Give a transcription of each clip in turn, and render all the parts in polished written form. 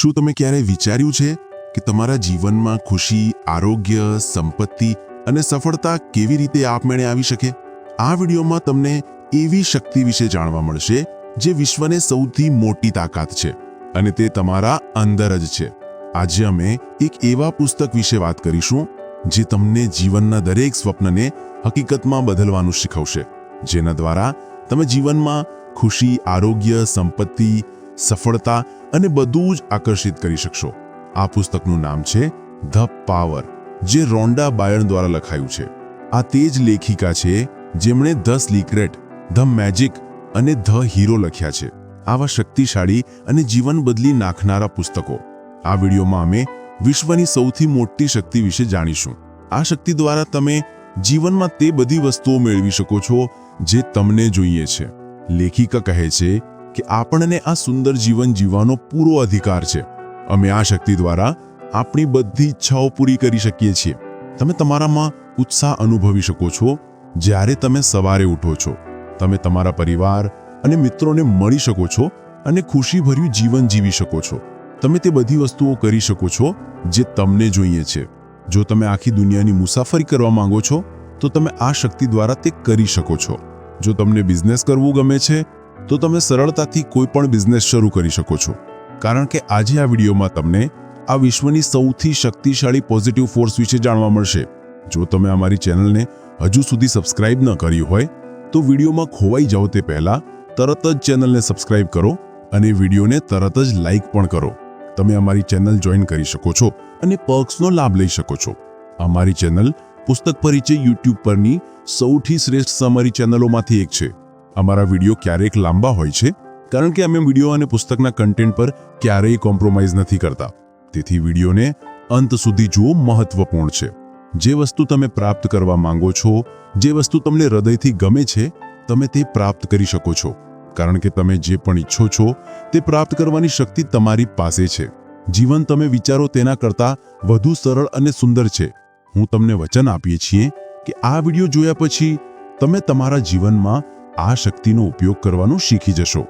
શું તમે ક્યારેય વિચાર્યું છે કે તમારા જીવનમાં ખુશી, આરોગ્ય, સંપત્તિ અને સફળતા કેવી રીતે આપમેળે આવી શકે? આ વિડીયોમાં તમને એવી શક્તિ વિશે જાણવા મળશે જે વિશ્વને સૌથી મોટી તાકાત છે અને તે તમારા અંદર જ છે. આજે અમે એક એવા પુસ્તક વિશે વાત કરીશું જે તમને જીવનના દરેક સ્વપ્નને હકીકતમાં બદલવાનું શીખવશે, જેના દ્વારા તમે જીવનમાં ખુશી, આરોગ્ય, સંપત્તિ, સફળતા અને બધું જ આકર્ષિત કરી શકશો. આ પુસ્તકનું નામ છે ધ પાવર, જે રોન્ડા બાયર્ન દ્વારા લખાયું છે. આ તે જ લેખિકા છે જેમણે ધ સિક્રેટ, ધ મેજિક અને ધ હીરો લખ્યા છે. આવા શક્તિશાળી અને જીવન બદલી નાખનારા પુસ્તકો. આ વિડીયોમાં અમે વિશ્વની સૌથી મોટી શક્તિ વિશે જાણીશું. આ શક્તિ દ્વારા તમે જીવનમાં તે બધી વસ્તુઓ મેળવી શકો છો જે તમને જોઈએ છે. લેખિકા કહે છે કે આપણને આ સુંદર જીવન જીવવાનો પૂરો અધિકાર છે. અમે આ શક્તિ દ્વારા આપણી બધી ઈચ્છાઓ પૂરી કરી શકીએ છીએ. તમે તમારામાં ઉત્સાહ અનુભવી શકો છો જ્યારે તમે સવારે ઉઠો છો. તમે તમારા પરિવાર અને મિત્રોને મળી શકો છો અને ખુશીભર્યું જીવન જીવી શકો છો. તમે તે બધી વસ્તુઓ કરી શકો છો જે તમને જોઈએ છે. જો તમે આખી દુનિયાની મુસાફરી કરવા માંગો છો તો તમે આ શક્તિ દ્વારા તે કરી શકો છો. જો તમને બિઝનેસ કરવું ગમે છે તો તમે સરળતાથી કોઈ પણ બિઝનેસ શરૂ કરી શકો છો. કારણ કે આજે આ વિડીયોમાં તમને આ વિશ્વની સૌથી શક્તિશાળી પોઝિટિવ ફોર્સ વિશે જાણવા મળશે. જો તમે અમારી ચેનલને હજુ સુધી સબસ્ક્રાઇબ ન કરી હોય તો વિડીયોમાં ખોવાઈ જાઓ તે પહેલા તરત જ ચેનલને સબસ્ક્રાઇબ કરો અને વિડીયોને તરત જ લાઇક પણ કરો. તમે અમારી ચેનલ જોઈન કરી શકો છો અને પર્ક્સનો લાભ લઈ શકો છો. અમારી ચેનલ પુસ્તક પરિચય YouTube પરની સૌથી શ્રેષ્ઠ સમરી ચેનલોમાંથી એક છે. અમારા વિડીયો ક્યારેક લાંબા હોય છે કારણ કે અમે વિડીયો અને પુસ્તકના કન્ટેન્ટ પર ક્યારેય કોમ્પ્રોમાઇઝ નથી કરતા. તેથી વિડીયોને અંત સુધી જુઓ મહત્વપૂર્ણ છે. જે વસ્તુ તમે પ્રાપ્ત કરવા માંગો છો, જે વસ્તુ તમને હૃદયથી ગમે છે, તમે તે પ્રાપ્ત કરી શકો છો. કારણ કે તમે જે પણ ઈચ્છો છો તે પ્રાપ્ત કરવાની શક્તિ તમારી પાસે છે. જીવન તમે વિચારો તેના કરતાં વધુ સરળ અને સુંદર છે. હું તમને વચન આપીએ છીએ કે આ વિડીયો જોયા પછી તમે તમારા જીવનમાં આ શક્તિનો ઉપયોગ કરવાનું શીખી જશો.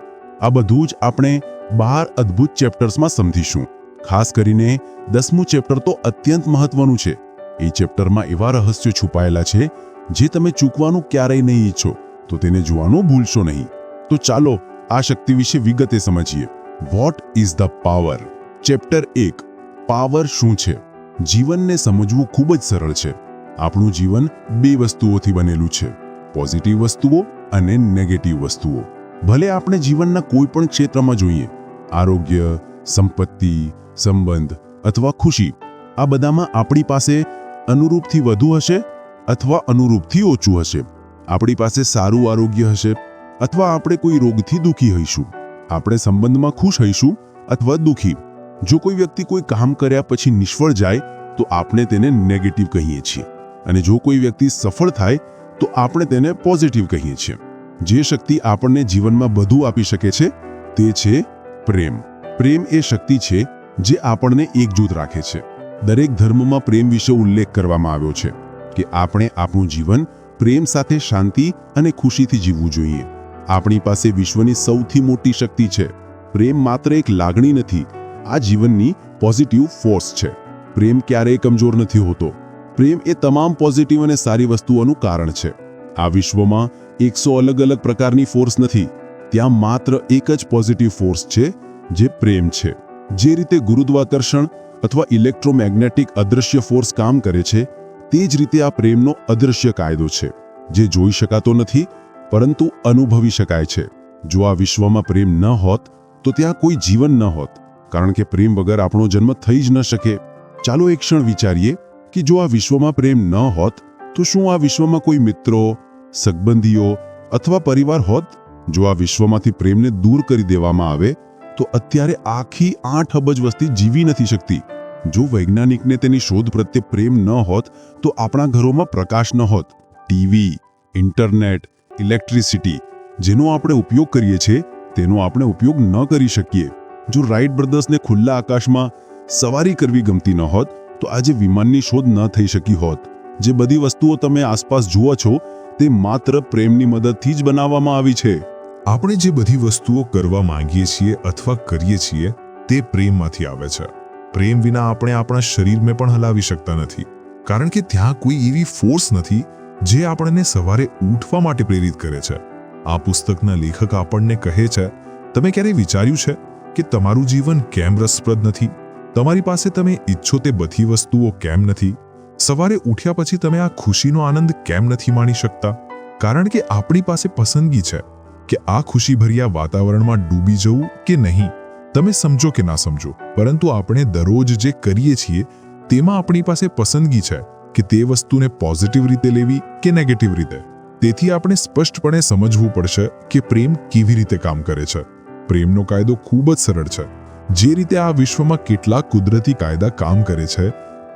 આ બધું જ આપણે 12 અદ્ભુત ચેપ્ટર્સમાં સમજીશું. ખાસ કરીને 10મું ચેપ્ટર તો અત્યંત મહત્વનું છે. એ ચેપ્ટરમાં એવા રહસ્યો છુપાયેલા છે જે તમે ચૂકવાનું ક્યારેય નહીં ઈચ્છો, તો તેને જોવાનું ભૂલશો નહીં. તો ચાલો આ શક્તિ વિશે વિગતે સમજીએ. What is the power? Chapter 1, power શું છે? જીવનને સમજવું ખૂબ જ સરળ છે. આપણું જીવન 2 વસ્તુઓથી બનેલું છે, પોઝિટિવ વસ્તુઓ અને નેગેટિવ વસ્તુઓ. ભલે આપણે જીવનના કોઈ પણ ક્ષેત્રમાં જોઈએ, આરોગ્ય, સંપત્તિ, સંબંધ અથવા ખુશી, આ બધામાં આપણી પાસે અનુરૂપથી વધુ હશે અથવા અનુરૂપથી ઓછું હશે. આપણી પાસે સારું આરોગ્ય હશે અથવા આપણે કોઈ રોગથી દુઃખી હોઈશું. આપણે સંબંધમાં ખુશ હોઈશું અથવા દુઃખી. જો કોઈ વ્યક્તિ કોઈ કામ કર્યા પછી નિષ્ફળ જાય તો આપણે તેને નેગેટિવ કહીએ છીએ, અને જો કોઈ વ્યક્તિ સફળ થાય તો આપણે તેને પોઝિટિવ કહીએ છીએ. જે શક્તિ આપણને જીવનમાં બધું આપી શકે છે તે છે પ્રેમ. પ્રેમ એ શક્તિ છે જે આપણને એકજૂથ રાખે છે. દરેક ધર્મમાં પ્રેમ વિશે ઉલ્લેખ કરવામાં આવ્યો છે કે આપણે આપણું જીવન પ્રેમ સાથે શાંતિ અને ખુશીથી જીવવું જોઈએ. આપણી પાસે વિશ્વની સૌથી મોટી શક્તિ છે. પ્રેમ માત્ર એક લાગણી નથી, આ જીવનની પોઝિટિવ ફોર્સ છે. પ્રેમ ક્યારેય કમજોર નથી હોતો. પ્રેમ એ તમામ પોઝિટિવ અને સારી વસ્તુઓનું કારણ છે. આ વિશ્વમાં 100 અલગ અલગ પ્રકારની ફોર્સ નથી. ત્યાં માત્ર એક જ પોઝિટિવ ફોર્સ છે, જે પ્રેમ છે. જે રીતે ગુરુત્વાકર્ષણ અથવા ઇલેક્ટ્રોમેગ્નેટિક અદૃશ્ય ફોર્સ કામ કરે છે, તે જ રીતે આ પ્રેમનો અદૃશ્ય કાયદો છે, જે જોઈ શકાતો નથી પરંતુ અનુભવી શકાય છે. જો આ વિશ્વમાં પ્રેમ ન હોત તો ત્યાં કોઈ જીવન ન હોત, કારણ કે પ્રેમ વગર આપણો જન્મ થઈ જ ન શકે. ચાલો એક ક્ષણ વિચારીએ કે જો આ વિશ્વમાં પ્રેમ ન હોત તો શું આ વિશ્વમાં કોઈ મિત્રો, સંબંધીઓ અથવા પરિવાર હોત? જો આ વિશ્વમાંથી પ્રેમને દૂર કરી દેવામાં આવે તો અત્યારે આખી 8 અબજ વસ્તી જીવી નથી શકતી. જો વૈજ્ઞાનિકને તેની શોધ પ્રત્યે પ્રેમ ન હોત તો આપણા ઘરોમાં પ્રકાશ ન હોત. ટીવી, ઇન્ટરનેટ, ઇલેક્ટ્રિસિટી જેનો આપણે ઉપયોગ કરીએ છીએ તેનો આપણે ઉપયોગ ન કરી શકીએ. જો રાઇટ બ્રધર્સને ખુલ્લા આકાશમાં સવારી કરવી ગમતી ન હોત તો આજે વિમાનની શોધ ન થઈ શકી હોત. જે બધી વસ્તુઓ તમે આસપાસ જુઓ છો તે માત્ર પ્રેમની મદદથી જ બનાવવામાં આવી છે. આપણે જે બધી વસ્તુઓ કરવા માંગીએ છીએ અથવા કરીએ છીએ તે પ્રેમમાંથી આવે છે. પ્રેમ વિના આપણે આપણા શરીરને પણ હલાવી શકતા નથી, કારણ કે ત્યાં કોઈ એવી ફોર્સ નથી જે આપણને સવારે ઉઠવા માટે પ્રેરિત કરે છે. આ પુસ્તકના લેખક આપણને કહે છે, તમે ક્યારેય વિચાર્યું છે કે તમારું જીવન કેમ રસપ્રદ નથી? તમારી પાસે તમે ઈચ્છો તે બધી વસ્તુઓ કેમ નથી? સવારે ઉઠ્યા પછી તમે આ ખુશીનો આનંદ કેમ નથી માણી શકતા? કારણ કે આપણી પાસે પસંદગી છે કે આ ખુશીભર્યા વાતાવરણમાં ડૂબી જવું કે નહીં. તમે સમજો કે ના સમજો, પરંતુ આપણે દરરોજ જે કરીએ છીએ તેમાં આપણી પાસે પસંદગી છે કે તે વસ્તુને પોઝિટિવ રીતે લેવી કે નેગેટિવ રીતે. તેથી આપણે સ્પષ્ટપણે સમજવું પડશે કે પ્રેમ કેવી રીતે કામ કરે છે. પ્રેમનો કાયદો ખૂબ જ સરળ છે. જે રીતે આ વિશ્વમાં કેટલાક કુદરતી કાયદા કામ કરે છે,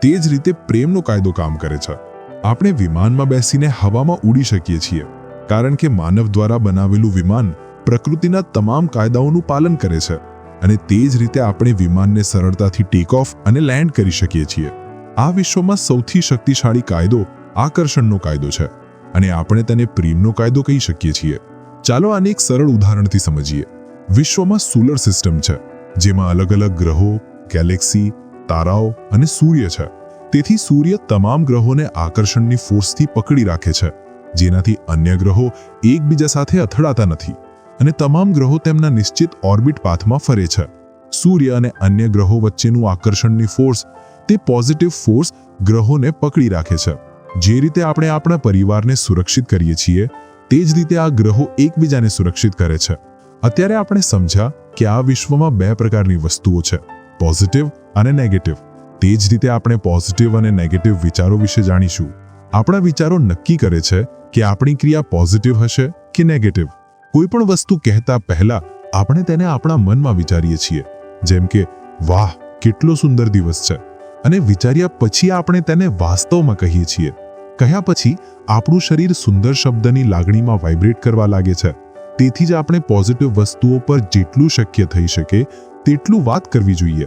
તે જ રીતે પ્રેમનો કાયદો કામ કરે છે. આપણે વિમાનમાં બેસીને હવામાં ઉડી શકીએ છીએ, કારણ કે માનવ દ્વારા બનાવેલું વિમાન પ્રકૃતિના તમામ કાયદાઓનું પાલન કરે છે, અને તે જ રીતે આપણે વિમાનને સરળતાથી ટેક ઓફ અને લેન્ડ કરી શકીએ છીએ. આ વિશ્વમાં સૌથી શક્તિશાળી કાયદો આકર્ષણનો કાયદો છે, અને આપણે તેને પ્રેમનો કાયદો કહી શકીએ છીએ. ચાલો આને એક સરળ ઉદાહરણથી સમજીએ. વિશ્વમાં સોલર સિસ્ટમ છે, જેમાં અલગ અલગ ગ્રહો, ગેલેક્સી, તારાઓ અને સૂર્ય છે. તેથી સૂર્ય તમામ ગ્રહોને આકર્ષણની ફોર્સથી પકડી રાખે છે, જેનાથી અન્ય ગ્રહો એકબીજા સાથે અથડાતા નથી, અને તમામ ગ્રહો તેમના નિશ્ચિત ઓર્બિટ પાથમાં ફરે છે. સૂર્ય અને અન્ય ગ્રહો વચ્ચેનું આકર્ષણની ફોર્સ, તે પોઝિટિવ ફોર્સ ગ્રહોને પકડી રાખે છે. જે રીતે આપણે આપણા પરિવારને સુરક્ષિત કરીએ છીએ, તે જ રીતે આ ગ્રહો એકબીજાને સુરક્ષિત કરે છે. અત્યારે આપણે સમજ્યા કે આ વિશ્વમાં બે પ્રકારની વસ્તુઓ છે, પોઝિટિવ અને નેગેટિવ. તે જ રીતે આપણે પોઝિટિવ અને નેગેટિવ વિચારો વિશે જાણીશું. આપણા વિચારો નક્કી કરે છે કે આપણી ક્રિયા પોઝિટિવ હશે કે નેગેટિવ. કોઈ પણ વસ્તુ કહેતા પહેલા આપણે તેને આપણા મનમાં વિચારીએ છીએ, જેમ કે વાહ, કેટલો સુંદર દિવસ છે, અને વિચાર્યા પછી આપણે તેને વાસ્તવમાં કહીએ છીએ. કહ્યા પછી આપણું શરીર સુંદર શબ્દની લાગણીમાં વાઇબ્રેટ કરવા લાગે છે. તેથી જ આપણે પોઝિટિવ વસ્તુઓ પર જેટલું શક્ય થઈ શકે તેટલું વાત કરવી જોઈએ.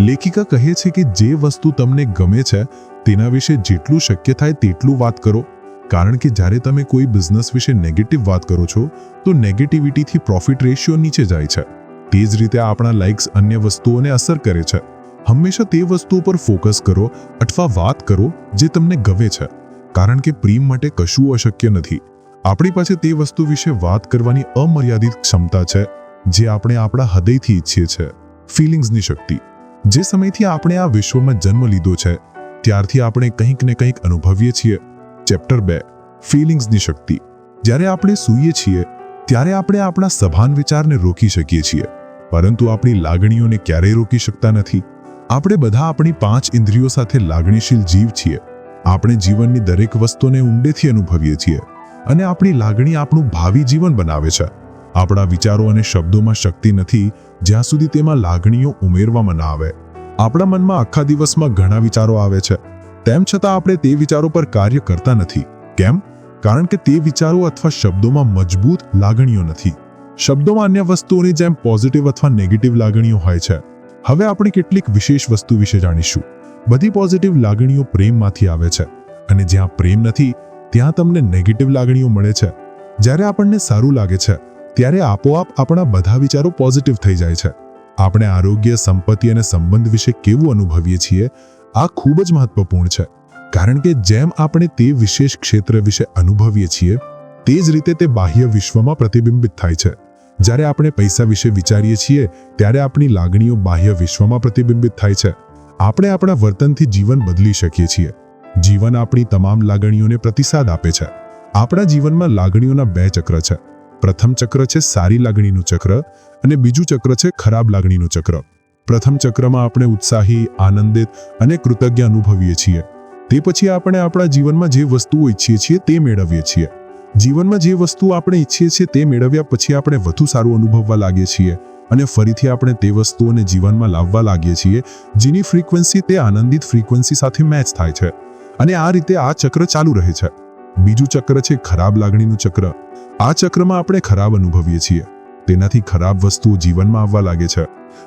લેખિકા કહે છે કે જે વસ્તુ તમને ગમે છે તેના વિશે જેટલું શક્ય થાય તેટલું વાત કરો, કારણ કે જ્યારે તમે કોઈ બિઝનેસ વિશે નેગેટિવ વાત કરો છો તો નેગેટિવિટીથી પ્રોફિટ રેશિયો નીચે જાય છે. તે જ રીતે આપણા લાઇક્સ અન્ય વસ્તુઓને અસર કરે છે. હંમેશા તે વસ્તુઓ પર ફોકસ કરો અથવા વાત કરો જે તમને ગમે છે, કારણ કે પ્રેમ માટે કશું અશક્ય નથી. આપણી પાસે તે વસ્તુ વિશે વાત કરવાની અમર્યાદિત ક્ષમતા છે જે આપણે આપણા હૃદયથી ઈચ્છીએ છીએ. ફિલિંગ્સની શક્તિ. જે સમયથી આપણે આ વિશ્વમાં જન્મ લીધો છે ત્યારથી આપણે કંઈક ને કંઈક અનુભવીએ છીએ. ચેપ્ટર 2, ફિલિંગ્સની શક્તિ. જ્યારે આપણે સૂઈએ છીએ ત્યારે આપણે આપણા સભાન વિચારને રોકી શકીએ છીએ, પરંતુ આપણી લાગણીઓને ક્યારેય રોકી શકતા નથી. આપણે બધા આપણી 5 ઇન્દ્રિયો સાથે લાગણીશીલ જીવ છીએ. આપણે જીવનની દરેક વસ્તુને ઊંડેથી અનુભવીએ છીએ, અને આપણી લાગણી આપણું ભાવિ જીવન બનાવે છે. આપણા વિચારો અને શબ્દોમાં શક્તિ નથી જ્યાં સુધી તેમાં લાગણીઓ ઉમેરવામાં ના આવે. આપણા મનમાં આખા દિવસમાં ઘણા વિચારો આવે છે, તેમ છતાં આપણે તે વિચારો પર કાર્ય કરતા નથી. કેમ? કારણ કે તે વિચારો અથવા શબ્દોમાં મજબૂત લાગણીઓ નથી. શબ્દોમાં અન્ય વસ્તુઓની જેમ પોઝિટિવ અથવા નેગેટિવ લાગણીઓ હોય છે. હવે આપણે કેટલીક વિશેષ વસ્તુ વિશે જાણીશું. બધી પોઝિટિવ લાગણીઓ પ્રેમમાંથી આવે છે, અને જ્યાં પ્રેમ નથી ત્યાં તમને નેગેટિવ લાગણીઓ મળે છે. જ્યારે આપણને સારું લાગે છે ત્યારે આપોઆપ આપણા બધા વિચારો પોઝિટિવ થઈ જાય છે. આપણે આરોગ્ય, સંપત્તિ અને સંબંધ વિશે કેવું અનુભવીએ છીએ આ ખૂબ જ મહત્વપૂર્ણ છે, કારણ કે જેમ આપણે તે વિશેષ ક્ષેત્ર વિશે અનુભવીએ છીએ તે જ રીતે તે બાહ્ય વિશ્વમાં પ્રતિબિંબિત થાય છે. જ્યારે આપણે પૈસા વિશે વિચારીએ છીએ ત્યારે આપણી લાગણીઓ બાહ્ય વિશ્વમાં પ્રતિબિંબિત થાય છે. આપણે આપણા વર્તનથી જીવન બદલી શકીએ છીએ. જીવન આપણી તમામ લાગણીઓને પ્રતિસાદ આપે છે. આપણા જીવનમાં લાગણીઓના 2 ચક્ર છે. પ્રથમ ચક્ર છે સારી લાગણીનું ચક્ર, અને બીજું ચક્ર છે ખરાબ લાગણીનું ચક્ર. પ્રથમ ચક્રમાં આપણે ઉત્સાહી, આનંદિત અને કૃતજ્ઞ અનુભવીએ છીએ. તે પછી આપણે આપણા જીવનમાં જે વસ્તુઓ ઈચ્છીએ છીએ તે મેળવીએ છીએ. જીવનમાં જે વસ્તુઓ આપણે ઈચ્છીએ છીએ તે મેળવ્યા પછી આપણે વધુ સારું અનુભવવા લાગીએ છીએ, અને ફરીથી આપણે તે વસ્તુઓને જીવનમાં લાવવા લાગીએ છીએ જેની ફ્રીક્વન્સી તે આનંદિત ફ્રીક્વન્સી સાથે મેચ થાય છે. અને આ રીતે આ ચક્ર ચાલુ રહે છે. બીજું ચક્ર છે ખરાબ લાગણીનું ચક્ર. આ ચક્રમાં આપણે ખરાબ અનુભવીએ છીએ, તેનાથી ખરાબ વસ્તુઓ જીવનમાં આવવા લાગે છે.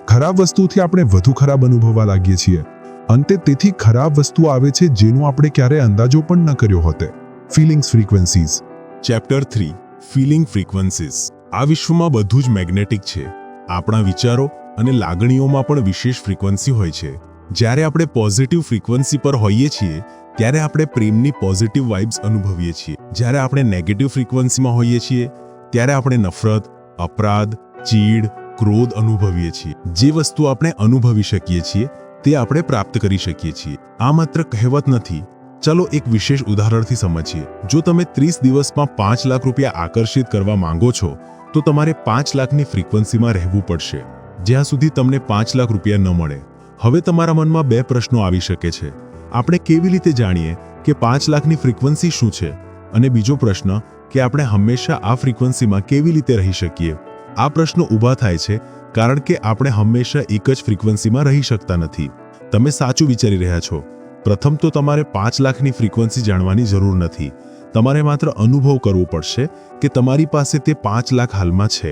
ખરાબ વસ્તુથી આપણે વધુ ખરાબ અનુભવવા લાગીએ છીએ. અંતે તેથી ખરાબ વસ્તુઓ આવે છે જેનો આપણે ક્યારેય અંદાજો પણ ન કર્યો હોતે. Feelings frequencies. Chapter 3, feeling frequencies. આ વિશ્વમાં બધું જ મેગ્નેટિક છે. આપણા વિચારો અને લાગણીઓમાં પણ વિશેષ ફ્રીક્વન્સી હોય છે. જ્યારે આપણે પોઝિટિવ ફ્રીક્વન્સી પર હોઈએ છીએ ત્યારે આપણે પ્રેમની પોઝિટિવ વાઇબ્સ અનુભવીએ છીએ. જ્યારે આપણે નેગેટિવ ફ્રીક્વન્સીમાં હોઈએ છીએ ત્યારે આપણે નફરત, અપરાધ, ચીડ, ક્રોધ અનુભવીએ છીએ. જે વસ્તુ આપણે અનુભવી શકીએ છીએ તે આપણે પ્રાપ્ત કરી શકીએ છીએ. આ માત્ર કહેવત નથી. ચલો એક વિશેષ ઉદાહરણથી સમજીએ. જો તમે 30 દિવસમાં 5 લાખ રૂપિયા આકર્ષિત કરવા માંગો છો તો તમારે 5 લાખની ફ્રીક્વન્સીમાં રહેવું પડશે જ્યાં સુધી તમને 5 લાખ રૂપિયા ન મળે. હવે તમારા મનમાં બે પ્રશ્નો આવી શકે છે. આપણે કેવી રીતે જાણીએ કે 5 લાખની ફ્રીક્વન્સી શું છે? અને બીજો પ્રશ્ન કે આપણે હંમેશા આ ફ્રીક્વન્સીમાં કેવી રીતે રહી શકીએ? આ પ્રશ્નો ઊભા થાય છે કારણ કે આપણે હંમેશા એક જ ફ્રીક્વન્સીમાં રહી શકતા નથી. તમે સાચું વિચારી રહ્યા છો. પ્રથમ તો તમારે 5 લાખની ફ્રીક્વન્સી જાણવાની જરૂર નથી. તમારે માત્ર અનુભવ કરવો પડશે કે તમારી પાસે તે 5 લાખ હાલમાં છે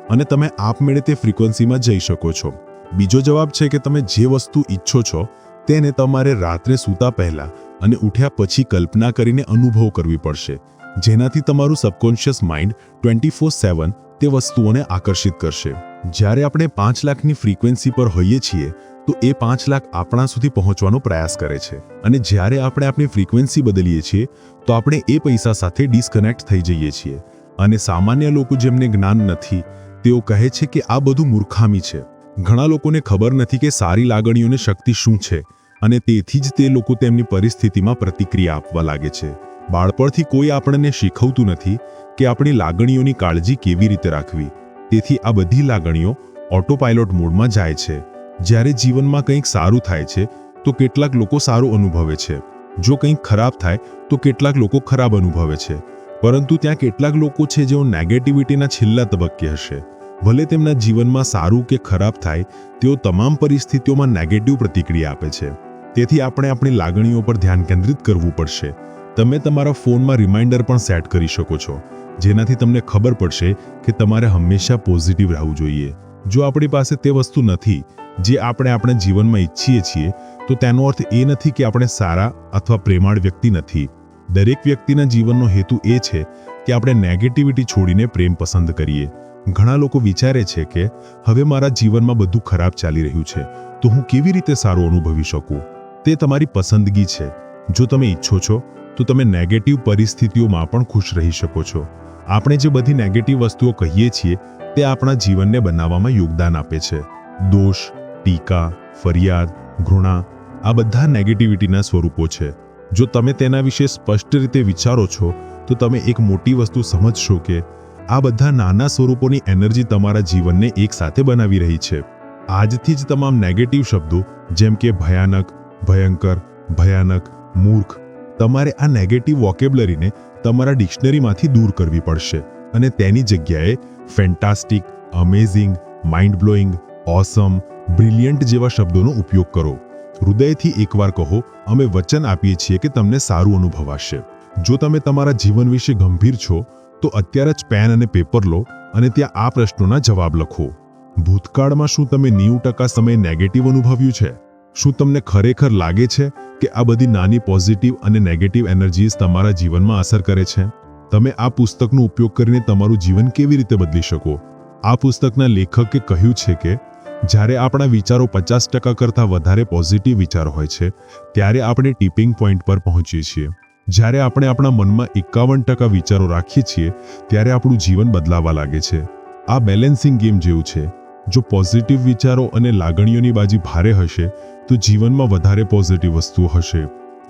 અને તમે આપમેળે તે ફ્રીક્વન્સીમાં જઈ શકો છો. બીજો જવાબ છે કે તમે જે વસ્તુ ઈચ્છો છો તેને તમારે રાત્રે સૂતા પહેલા અને ઉઠ્યા પછી કલ્પના કરીને અનુભવ કરવી પડશે, જેનાથી તમારું સબકોન્શિયસ માઇન્ડ 24/7 તે વસ્તુઓને આકર્ષિત કરશે. જ્યારે આપણે 5 લાખની ફ્રીક્વન્સી પર હોઈએ છીએ તો એ 5 લાખ આપણા સુધી પહોંચવાનો પ્રયાસ કરે છે અને જ્યારે આપણે આપણી ફ્રીક્વન્સી બદલીએ છીએ તો આપણે એ પૈસા સાથે ડિસ્કનેક્ટ થઈ જઈએ છીએ. અને સામાન્ય લોકો જેમને જ્ઞાન નથી તેઓ કહે છે કે આ બધું મૂર્ખામી છે. ઘણા લોકોને ખબર નથી કે સારી લાગણીઓની શક્તિ શું છે અને તેથી જ તે લોકો તેમની પરિસ્થિતિમાં પ્રતિક્રિયા આપવા લાગે છે. બાળપણથી કોઈ આપણને શીખવતું નથી કે આપણી લાગણીઓની કાળજી કેવી રીતે રાખવી. તેથી આ બધી લાગણીઓ ઓટોપાયલોટ મોડમાં જાય છે. જ્યારે જીવનમાં કંઈક સારું થાય છે તો કેટલાક લોકો સારું અનુભવે છે. જો કંઈક ખરાબ થાય તો કેટલાક લોકો ખરાબ અનુભવે છે. પરંતુ ત્યાં કેટલાક લોકો છે જેઓ નેગેટિવિટીના છેલ્લા તબક્કે હશે. ભલે તેમના જીવનમાં સારું કે ખરાબ થાય તેઓ તમામ પરિસ્થિતિઓમાં નેગેટિવ પ્રતિક્રિયા આપે છે. તેથી આપણે આપણી લાગણીઓ પર ધ્યાન કેન્દ્રિત કરવું પડશે. તમે તમારા ફોનમાં રિમાઇન્ડર પણ સેટ કરી શકો છો જેનાથી તમને ખબર પડશે કે તમારે હંમેશા પોઝિટિવ રહેવું જોઈએ. જો આપણી પાસે તે વસ્તુ નથી જે આપણે આપણા જીવનમાં ઈચ્છીએ છીએ તો તેનો અર્થ એ નથી કે આપણે સારા અથવા પ્રેમાળ વ્યક્તિ નથી. દરેક વ્યક્તિના જીવનનો હેતુ એ છે કે આપણે નેગેટિવિટી છોડીને પ્રેમ પસંદ કરીએ. ઘણા લોકો વિચારે છે કે હવે મારા જીવનમાં બધું ખરાબ ચાલી રહ્યું છે તો હું કેવી રીતે સારું અનુભવી શકું? તે તમારી પસંદગી છે. જો તમે ઈચ્છો છો તો તમે નેગેટિવ પરિસ્થિતિઓમાં પણ ખુશ રહી શકો છો. આપણે જે બધી નેગેટિવ વસ્તુઓ કહીએ છીએ તે આપણા જીવનને બનાવવામાં યોગદાન આપે છે. દોષ, ટીકા, ફરિયાદ, ઘૃણા આ બધા નેગેટિવિટીના સ્વરૂપો છે. જો તમે તેના વિશે સ્પષ્ટ રીતે વિચારો છો તો તમે એક મોટી વસ્તુ સમજશો કે આ બધા નાના સ્વરૂપોની એનર્જી તમારા જીવનને એક સાથે બનાવી રહી છે. આજથી જ તમામ નેગેટિવ શબ્દો જેમ કે ભયાનક, ભયંકર, ભયાનક, મૂર્ખ તમારે આ નેગેટિવ વોકેબ્યુલરીને તમારા ડિક્શનરીમાંથી દૂર કરવી પડશે અને તેની જગ્યાએ ફેન્ટાસ્ટિક, અમેઝિંગ, માઇન્ડ બ્લોઈંગ, ઓસમ, બ્રિલિયન્ટ જેવા શબ્દોનો ઉપયોગ કરો. હૃદયથી એકવાર કહો, અમે વચન આપીએ છીએ કે તમને સારું અનુભવાશે. જો તમે તમારા જીવન વિશે ગંભીર છો તો અત્યારે જ પેન અને પેપર લો અને ત્યાં આ પ્રશ્નોના જવાબ લખો. ભૂતકાળમાં શું તમે 90% સમય નેગેટિવ અનુભવ્યું છે? શું તમને ખરેખર લાગે છે કે આ બધી નાની પોઝિટિવ અને નેગેટિવ એનર્જીઝ તમારા જીવનમાં અસર કરે છે? તમે આ પુસ્તકનો ઉપયોગ કરીને તમારું જીવન કેવી રીતે બદલી શકો? આ પુસ્તકના લેખકે કહ્યું છે કે જ્યારે આપણા વિચારો 50% કરતાં વધારે પોઝિટિવ વિચારો હોય છે ત્યારે આપણે ટિપિંગ પોઈન્ટ પર પહોંચીએ છીએ. જ્યારે આપણે આપણા મનમાં 51% વિચારો રાખીએ છીએ ત્યારે આપણું જીવન બદલાવા લાગે છે. આ બેલેન્સિંગ ગેમ જેવું છે. જો પોઝિટિવ વિચારો અને લાગણીઓની બાજી ભારે હશે તો જીવનમાં વધારે પોઝિટિવ વસ્તુઓ હશે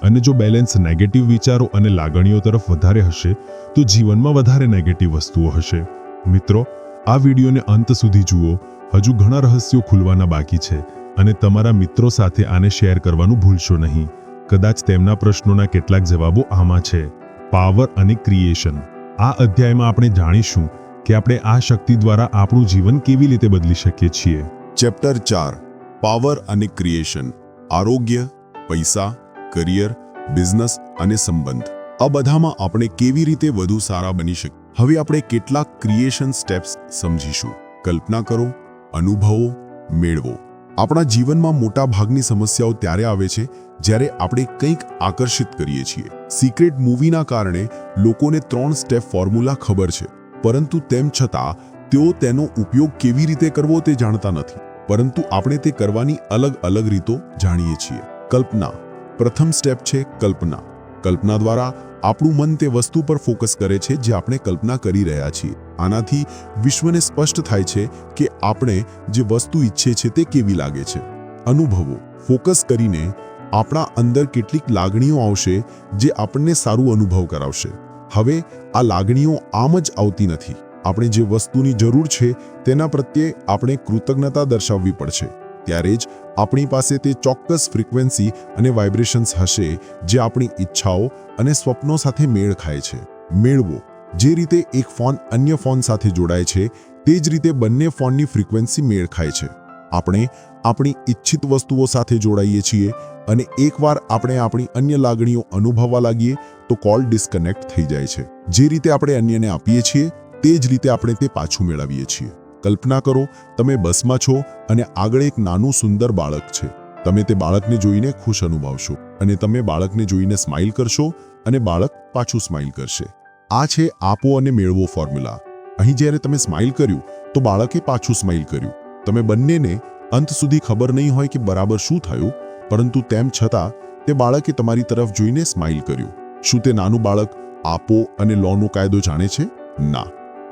અને જો બેલેન્સ નેગેટિવ વિચારો અને લાગણીઓ તરફ વધારે હશે તો જીવનમાં વધારે નેગેટિવ વસ્તુઓ હશે. મિત્રો, આ વિડીયોને અંત સુધી જુઓ. હજુ ઘણા રહસ્યો ખુલવાના બાકી છે અને તમારા મિત્રો સાથે આને શેર કરવાનું ભૂલશો નહીં. કદાચ તેમના પ્રશ્નોના કેટલાક જવાબો આમાં છે. પાવર અને ક્રિએશન. આ અધ્યાયમાં આપણે જાણીશું કે આપણે આ શક્તિ દ્વારા આપણું જીવન કેવી રીતે બદલી શકીએ છીએ. ચેપ્ટર 4 પાવર અને ક્રિએશન. આરોગ્ય, પૈસા, કરિયર, બિઝનેસ અને સંબંધ. આ બધામાં આપણે કેવી રીતે વધુ સારા બની શકીએ. હવે આપણે કેટલાક ક્રિએશન સ્ટેપ્સ સમજીશું. કલ્પના કરો, અનુભવો, મેળવો. આપણા જીવનમાં મોટા ભાગની સમસ્યાઓ ત્યારે આવે છે જ્યારે આપણે કંઈક આકર્ષિત કરીએ છીએ. સિક્રેટ મૂવીના કારણે લોકોને 3 સ્ટેપ ફોર્મ્યુલા ખબર છે, પરંતુ તેમ છતાં તેઓ તેનો ઉપયોગ કેવી રીતે કરવો તે જાણતા નથી. પરંતુ આપણે તે કરવાની અલગ અલગ રીતો જાણીએ છીએ. કલ્પના. પ્રથમ સ્ટેપ છે કલ્પના. કલ્પના દ્વારા આપણું મન તે વસ્તુ પર ફોકસ કરે છે જે આપણે કલ્પના કરી રહ્યા છીએ. આનાથી વિશ્વને સ્પષ્ટ થાય છે કે આપણે જે વસ્તુ ઈચ્છે છે તે કેવી લાગે છે. અનુભવો. ફોકસ કરીને આપણા અંદર કેટલીક લાગણીઓ આવશે જે આપણને સારું અનુભવ કરાવશે. હવે આ લાગણીઓ આમ જ આવતી નથી. આપણે જે વસ્તુની જરૂર છે તેના પ્રત્યે આપણે કૃતજ્ઞતા દર્શાવવી પડશે. ત્યારે જ આપણી પાસે તે ચોક્કસ ફ્રીક્વન્સી અને વાઇબ્રેશન્સ હશે જે આપણી ઈચ્છાઓ અને સ્વપ્નો સાથે મેળ ખાય છે. મેળવો. જે રીતે એક ફોન અન્ય ફોન સાથે જોડાય છે તે જ રીતે બંને ફોનની ફ્રીક્વન્સી મેળ ખાય છે. આપણે આપણી ઈચ્છિત વસ્તુઓ સાથે જોડાઈએ છીએ અને એકવાર આપણે આપણી અન્ય લાગણીઓ અનુભવવા લાગીએ તો કોલ ડિસ્કનેક્ટ થઈ જાય છે. જે રીતે આપણે અન્યને આપીએ છીએ તે જ રીતે આપણે તે પાછું મેળવીએ છીએ. કલ્પના કરો, તમે બસમાં છો અને આગળ એક નાનું સુંદર બાળક છે. તમે તે બાળકને જોઈને ખુશ અનુભવશો અને તમે બાળકને જોઈને સ્માઇલ કરશો અને બાળક પાછું સ્માઇલ કરશે. આ છે આપો અને મેળવો ફોર્મ્યુલા. અહીં જ્યારે તમે સ્માઇલ કર્યું તો બાળકે પાછું સ્માઇલ કર્યું. તમે બંનેને અંત સુધી ખબર નહીં હોય કે બરાબર શું થયું, પરંતુ તેમ છતાં તે બાળકે તમારી તરફ જોઈને સ્માઇલ કર્યું. શું તે નાનું બાળક આપો અને લોનો કાયદો જાણે છે? ના.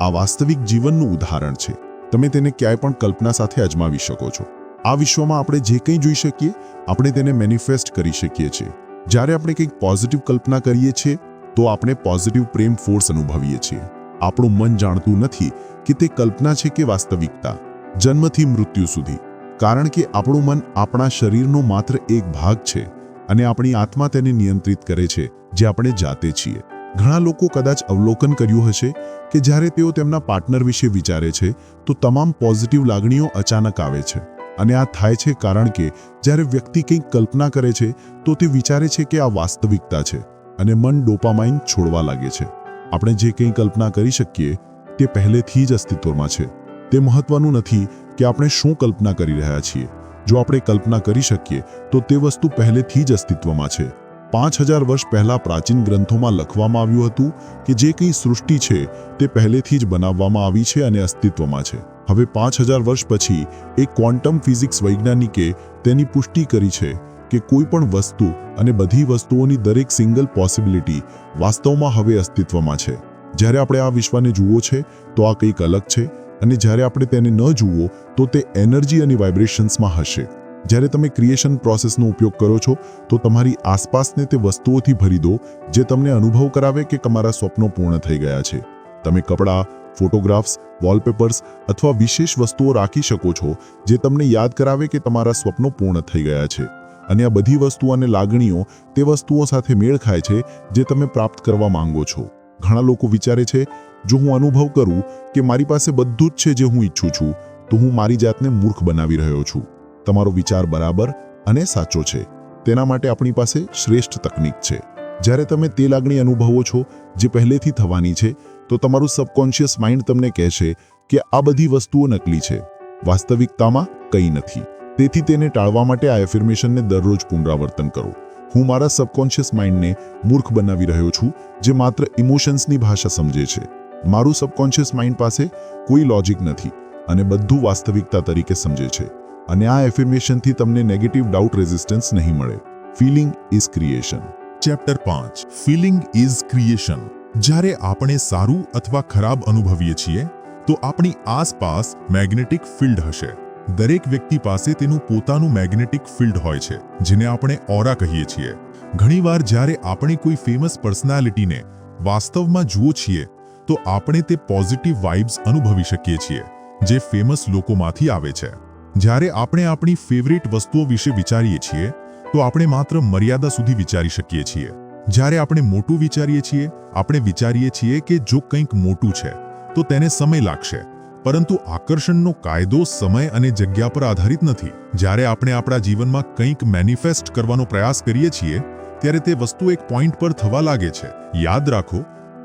આ વાસ્તવિક જીવનનું ઉદાહરણ છે. તમે તેને ક્યાંય પણ કલ્પના સાથે અજમાવી શકો છો. આ વિશ્વમાં આપણે જે કંઈ જોઈ શકીએ આપણે તેને મેનિફેસ્ટ કરી શકીએ છીએ. જ્યારે આપણે કંઈક પોઝિટિવ કલ્પના કરીએ છીએ તો આપણે પોઝિટિવ પ્રેમ ફોર્સ અનુભવીએ છીએ. આપણું મન જાણતું નથી કે તે કલ્પના છે કે વાસ્તવિકતા. જન્મથી મૃત્યુ સુધી. કારણ કે આપણું મન આપણા શરીરનો માત્ર એક ભાગ છે અને આપણી આત્મા તેને નિયંત્રિત કરે છે જે આપણે જાતે છીએ. ઘણા લોકો કદાચ અવલોકન કર્યું હશે કે જ્યારે તેઓ તેમના પાર્ટનર વિશે વિચારે છે તો તમામ પોઝિટિવ લાગણીઓ અચાનક આવે છે. અને આ થાય છે કારણ કે જ્યારે વ્યક્તિ કંઈક કલ્પના કરે છે તો તે વિચારે છે કે આ વાસ્તવિકતા છે અને મન ડોપામાઇન છોડવા લાગે છે. આપણે જે કંઈ કલ્પના કરી શકીએ તે પહેલેથી જ અસ્તિત્વમાં છે. તે મહત્વનું નથી કે આપણે શું કલ્પના કરી રહ્યા છીએ. જો આપણે કલ્પના કરી શકીએ તો તે વસ્તુ પહેલેથી જ અસ્તિત્વમાં છે. 5000 વર્ષ પહેલા પ્રાચીન ગ્રંથોમાં લખવામાં આવ્યું હતું કે જે કંઈ સૃષ્ટિ છે તે પહેલેથી જ બનાવવામાં આવી છે અને અસ્તિત્વમાં છે. હવે 5000 વર્ષ પછી એક ક્વોન્ટમ ફિઝિક્સ વૈજ્ઞાનિકે તેની પુષ્ટિ કરી છે કે કોઈ પણ વસ્તુ અને બધી વસ્તુઓની દરેક સિંગલ પોસિબિલિટી વાસ્તવમાં હવે અસ્તિત્વમાં છે. જ્યારે આપણે આ વિશ્વને જુઓ છે તો આ કંઈક અલગ છે અને જ્યારે આપણે તેને ન જુઓ તો તે એનર્જી અને વાઇબ્રેશન્સમાં હશે. જ્યારે તમે ક્રિએશન પ્રોસેસનો ઉપયોગ કરો છો તો તમારી આસપાસને તે વસ્તુઓથી ભરી દો જે તમને અનુભવ કરાવે કે તમારા સ્વપ્નો પૂર્ણ થઈ ગયા છે. તમે કપડાં, ફોટોગ્રાફ્સ, વોલપેપર્સ અથવા વિશેષ વસ્તુઓ રાખી શકો છો જે તમને યાદ કરાવે કે તમારા સ્વપ્નો પૂર્ણ થઈ ગયા છે. અને આ બધી વસ્તુઓ અને લાગણીઓ તે વસ્તુઓ સાથે મેળ ખાય છે જે તમે પ્રાપ્ત કરવા માંગો છો. ઘણા લોકો વિચારે છે, જો હું અનુભવ કરું કે મારી પાસે બધું જ છે જે હું ઈચ્છું છું તો હું મારી જાતને મૂર્ખ બનાવી રહ્યો છું. તમારો વિચાર બરાબર અને સાચો છે. તેના માટે આપણી પાસે શ્રેષ્ઠ તકનીક છે. જ્યારે તમે તે લાગણી અનુભવો છો જે પહેલેથી થવાની છે તો તમારું સબકોન્શિયસ માઇન્ડ તમને કહેશે કે આ બધી વસ્તુઓ નકલી છે. વાસ્તવિકતામાં કંઈ નથી. તેથી તેને ટાળવા માટે આ એફર્મેશનને દરરોજ પુનરાવર્તન કરો. હું મારા સબકોન્શિયસ માઇન્ડને મૂર્ખ બનાવી રહ્યો છું જે માત્ર ઇમોશન્સની ભાષા સમજે છે. મારું સબકોન્શિયસ માઇન્ડ પાસે કોઈ લોજિક નથી અને બધું વાસ્તવિકતા તરીકે સમજે છે. અને આ એફર્મેશનથી તમને નેગેટિવ ડાઉટ રેઝિસ્ટન્સ નહીં મળે. Feeling is creation. Chapter 5 feeling is creation. જ્યારે આપણે સારું અથવા ખરાબ અનુભવીએ છીએ તો આપણી આસપાસ મેગ્નેટિક ફિલ્ડ હશે. દરેક વ્યક્તિ પાસે તેનું પોતાનું મેગ્નેટિક ફિલ્ડ હોય છે જેને આપણે ઓરા કહીએ છીએ. ઘણીવાર જ્યારે આપણે કોઈ ફેમસ પર્સનાલિટીને વાસ્તવમાં જુઓ છીએ તો આપણે તે પોઝિટિવ વાઇબ્સ અનુભવી શકીએ છીએ જે ફેમસ લોકોમાંથી આવે છે. જ્યારે આપણે આપણી ફેવરિટ વસ્તુઓ વિશે વિચારીએ છીએ તો આપણે માત્ર મર્યાદા સુધી વિચારી શકીએ છીએ. જ્યારે આપણે મોટું વિચારીએ છીએ આપણે વિચારીએ છીએ કે જો કંઈક મોટું છે તો તેને સમય લાગશે. પરંતુ આકર્ષણનો કાયદો સમય અને જગ્યા પર આધારિત નથી. જ્યારે આપણે આપણા જીવનમાં કંઈક મેનિફેસ્ટ કરવાનો પ્રયાસ કરીએ છીએ ત્યારે તે વસ્તુ એક પોઈન્ટ પર થવા લાગે છે. યાદ રાખો,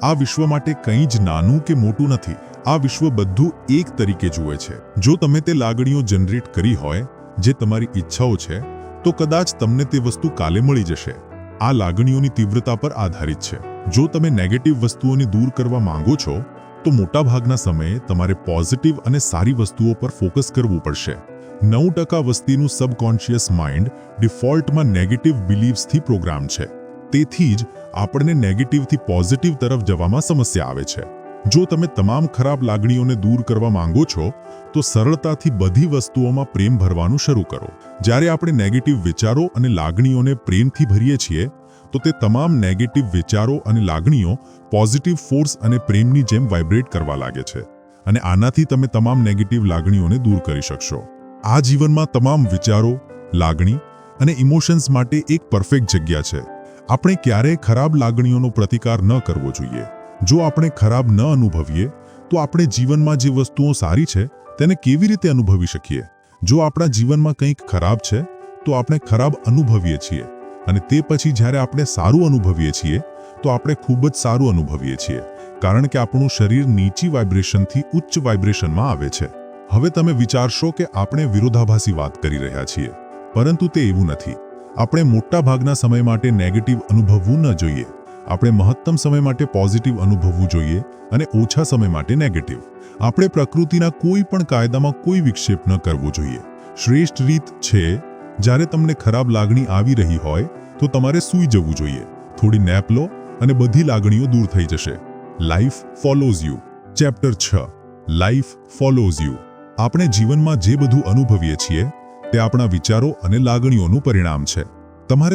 આ વિશ્વ માટે કંઈ જ નાનું કે મોટું નથી. આ વિશ્વ બધું એક તરીકે જુએ છે. જો તમે તે લાગણીઓ જનરેટ કરી હોય જે તમારી ઈચ્છાઓ છે તો કદાચ તમને તે વસ્તુ કાલે મળી જશે. આ લાગણીઓની તીવ્રતા પર આધારિત છે. જો તમે નેગેટિવ વસ્તુઓને દૂર કરવા માંગો છો તો મોટાભાગના સમયે તમારે પોઝિટિવ અને સારી વસ્તુઓ પર ફોકસ કરવું પડશે. 9% વસ્તીનું સબકોન્શિયસ માઇન્ડ ડિફોલ્ટમાં નેગેટિવ બિલીવ્સથી પ્રોગ્રામ છે. તેથી જ આપણને નેગેટિવથી પોઝિટિવ તરફ જવામાં સમસ્યા આવે છે. જો તમે તમામ ખરાબ લાગણીઓને દૂર કરવા માંગો છો તો સરળતાથી બધી વસ્તુઓમાં પ્રેમ ભરવાનું શરૂ કરો. જ્યારે આપણે નેગેટિવ વિચારો અને લાગણીઓને પ્રેમથી ભરીએ છીએ તો તે તમામ નેગેટિવ વિચારો અને લાગણીઓ પોઝિટિવ ફોર્સ અને પ્રેમની જેમ વાઇબ્રેટ કરવા લાગે છે અને આનાથી તમે તમામ નેગેટિવ લાગણીઓને દૂર કરી શકશો. આ જીવનમાં તમામ વિચારો, લાગણી અને ઇમોશન્સ માટે એક પરફેક્ટ જગ્યા છે. આપણે ક્યારેય ખરાબ લાગણીઓનો પ્રતિકાર ન કરવો જોઈએ. જો આપણે ખરાબ ન અનુભવીએ તો આપણે જીવનમાં જે વસ્તુઓ સારી છે તેને કેવી રીતે અનુભવી શકીએ? જો આપણા જીવનમાં કંઈક ખરાબ છે તો આપણે ખરાબ અનુભવીએ છીએ અને તે પછી જ્યારે આપણે સારું અનુભવીએ છીએ તો આપણે ખૂબ જ સારું અનુભવીએ છીએ, કારણ કે આપણું શરીર નીચી વાઇબ્રેશનથી ઉચ્ચ વાઇબ્રેશનમાં આવે છે. હવે તમે વિચારશો કે આપણે વિરોધાભાસી વાત કરી રહ્યા છીએ, પરંતુ તે એવું નથી. આપણે મોટા ભાગના સમય માટે નેગેટિવ અનુભવવું ન જોઈએ. આપણે મહત્તમ સમય માટે પોઝિટિવ અનુભવવું જોઈએ અને ઓછા સમય માટે નેગેટિવ. આપણે પ્રકૃતિના કોઈ પણ કાયદામાં કોઈ વિક્ષેપ ન કરવો જોઈએ. શ્રેષ્ઠ રીત છે, જ્યારે તમને ખરાબ લાગણી આવી રહી હોય તો તમારે સૂઈ જવું જોઈએ. થોડી નેપ લો અને બધી લાગણીઓ દૂર થઈ જશે. Life follows you. Chapter 6 life follows you. આપણે જીવનમાં જે બધું અનુભવીએ છીએ તે આપણા વિચારો અને લાગણીઓનું પરિણામ છે.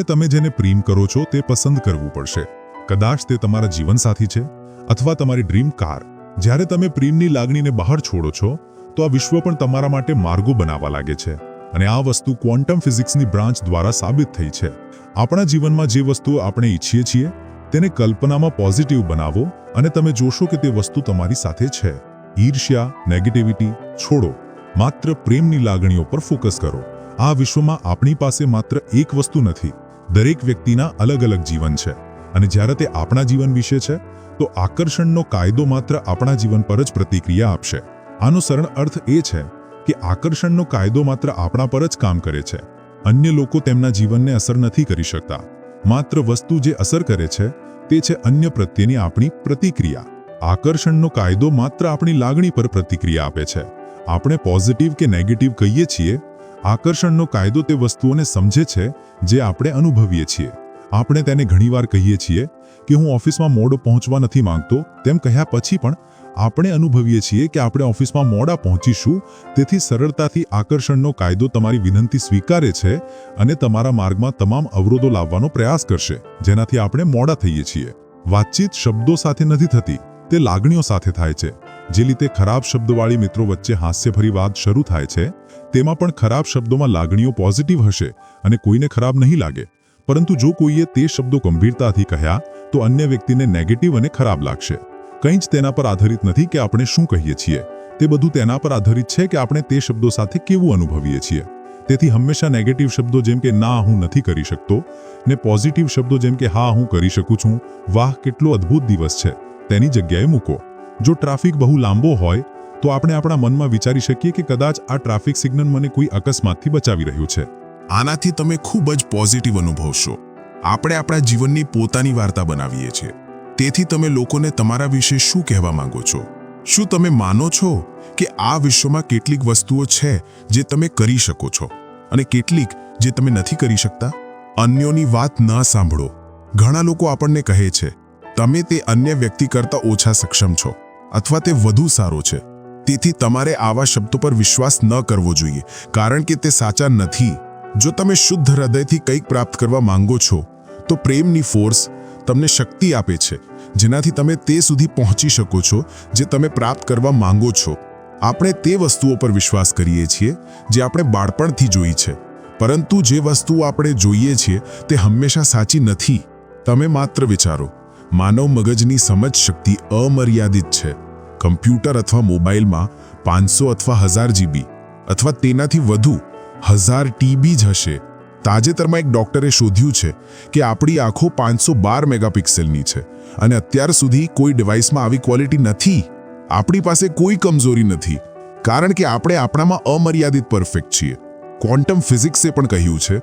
તમે જેને પ્રેમ કરો છો તે પસંદ કરવું પડશે. કદાચ તે તમારા જીવનસાથી છે અથવા તમારી ડ્રીમ કાર. જ્યારે તમે પ્રેમની લાગણીને બહાર છોડો છો તો આ વિશ્વ પણ તમારા માટે માર્ગો બનાવવા લાગે છે અને આ વસ્તુ ક્વોન્ટમ ફિઝિક્સની બ્રાન્ચ દ્વારા સાબિત થઈ છે. આપણા જીવનમાં જે વસ્તુઓ આપણે ઈચ્છીએ છીએ તેને કલ્પનામાં પોઝિટિવ બનાવો અને તમે જોશો કે તે વસ્તુ તમારી સાથે છે. ઈર્ષ્યા, નેગેટિવિટી છોડો. માત્ર પ્રેમની લાગણીઓ પર ફોકસ કરો. આ વિશ્વમાં આપણી પાસે માત્ર એક વસ્તુ નથી. દરેક વ્યક્તિના અલગ અલગ જીવન છે અને જ્યારે તે આપણા જીવન વિશે છે તો આકર્ષણનો કાયદો માત્ર આપણા જીવન પર જ પ્રતિક્રિયા આપશે. આનો સરળ અર્થ એ છે કે આકર્ષણનો કાયદો માત્ર આપણા પર જ કામ કરે છે. અન્ય લોકો તેમના જીવનને અસર નથી કરી શકતા. માત્ર વસ્તુ જે અસર કરે છે તે છે અન્ય પ્રત્યેની આપણી પ્રતિક્રિયા. આકર્ષણનો કાયદો માત્ર આપણી લાગણી પર પ્રતિક્રિયા આપે છે. આપણે પોઝિટિવ કે નેગેટિવ કહીએ છીએ, આકર્ષણનો કાયદો તે વસ્તુઓને સમજે છે જે આપણે અનુભવીએ છીએ. આપણે તેને ઘણીવાર કહીએ છીએ કે હું ઓફિસમાં મોડો પહોંચવા નથી માંગતો. તેમ કહ્યા પછી પણ આપણે અનુભવીએ છીએ કે આપણે ઓફિસમાં મોડા પહોંચીશું. તેથી સરળતાથી આકર્ષણનો કાયદો તમારી વિનંતી સ્વીકારે છે અને તમારા માર્ગમાં તમામ અવરોધો લાવવાનો પ્રયાસ કરશે જેનાથી આપણે મોડા થઈએ છીએ. વાતચીત શબ્દો સાથે નથી થતી, તે લાગણીઓ સાથે થાય છે. જે રીતે ખરાબ શબ્દવાળી મિત્રો વચ્ચે હાસ્યભરી વાત શરૂ થાય છે, તેમાં પણ ખરાબ શબ્દોમાં લાગણીઓ પોઝિટિવ હશે અને કોઈને ખરાબ નહીં લાગે. પરંતુ જો કોઈએ તે શબ્દો ગંભીરતાથી કહ્યા તો અન્ય વ્યક્તિને નેગેટિવ અને ખરાબ લાગશે. કંઈ જ તેના પર આધારિત નથી કે આપણે શું કહીએ છીએ, તે બધું તેના પર આધારિત છે કે આપણે તે શબ્દો સાથે કેવું અનુભવીએ છીએ. તેથી હંમેશા નેગેટિવ શબ્દો જેમ કે ના હું નથી કરી શકતો ને પોઝિટિવ શબ્દો જેમ કે હા હું કરી શકું છું, વાહ કેટલો અદ્ભુત દિવસ છે, તેની જગ્યાએ મૂકો. જો ટ્રાફિક બહુ લાંબો હોય તો આપણે આપણા મનમાં વિચારી શકીએ કે કદાચ આ ટ્રાફિક સિગ્નલ મને કોઈ અકસ્માતથી બચાવી રહ્યું છે. આનાથી તમે ખૂબ જ પોઝિટિવ અનુભવશો. આપણે આપણા જીવનની પોતાની વાર્તા બનાવીએ છીએ. તેથી તમે લોકોને તમારા વિશે શું કહેવા માંગો છો? શું તમે માનો છો કે આ વિશ્વમાં કેટલીક વસ્તુઓ છે જે તમે કરી શકો છો અને કેટલીક જે તમે નથી કરી શકતા? અન્યોની વાત ન સાંભળો. ઘણા લોકો આપણને કહે છે તમે તે અન્ય વ્યક્તિ કરતાં ઓછા સક્ષમ છો અથવા તે વધુ સારો છે. તેથી તમારે આવા શબ્દો પર વિશ્વાસ ન કરવો જોઈએ, કારણ કે તે સાચા નથી. જો તમે શુદ્ધ હૃદયથી કંઈક પ્રાપ્ત કરવા માંગો છો તો પ્રેમની ફોર્સ તમને શક્તિ આપે છે જેનાથી તમે તે સુધી પહોંચી શકો છો જે તમે પ્રાપ્ત કરવા માંગો છો. આપણે તે વસ્તુઓ પર વિશ્વાસ કરીએ છીએ જે આપણે બાળપણથી જોઈ છે, પરંતુ જે વસ્તુઓ આપણે જોઈએ છીએ તે હંમેશા સાચી નથી. તમે માત્ર વિચારો, માનવ મગજની સમજ શક્તિ અમર્યાદિત છે. કમ્પ્યુટર અથવા મોબાઈલમાં 500 અથવા 1000 GB અથવા તેનાથી વધુ 1000 TB જ હશે. તાજેતરમાં એક ડોક્ટરે શોધ્યું છે કે આપણી આંખો 512 મેગાપિક્સેલની છે અને અત્યાર સુધી કોઈ ડિવાઇસમાં આવી ક્વોલિટી નથી. આપણી પાસે કોઈ કમજોરી નથી, કારણ કે આપણે આપણામાં અમર્યાદિત પરફેક્ટ છીએ. ક્વોન્ટમ ફિઝિક્સે પણ કહ્યું છે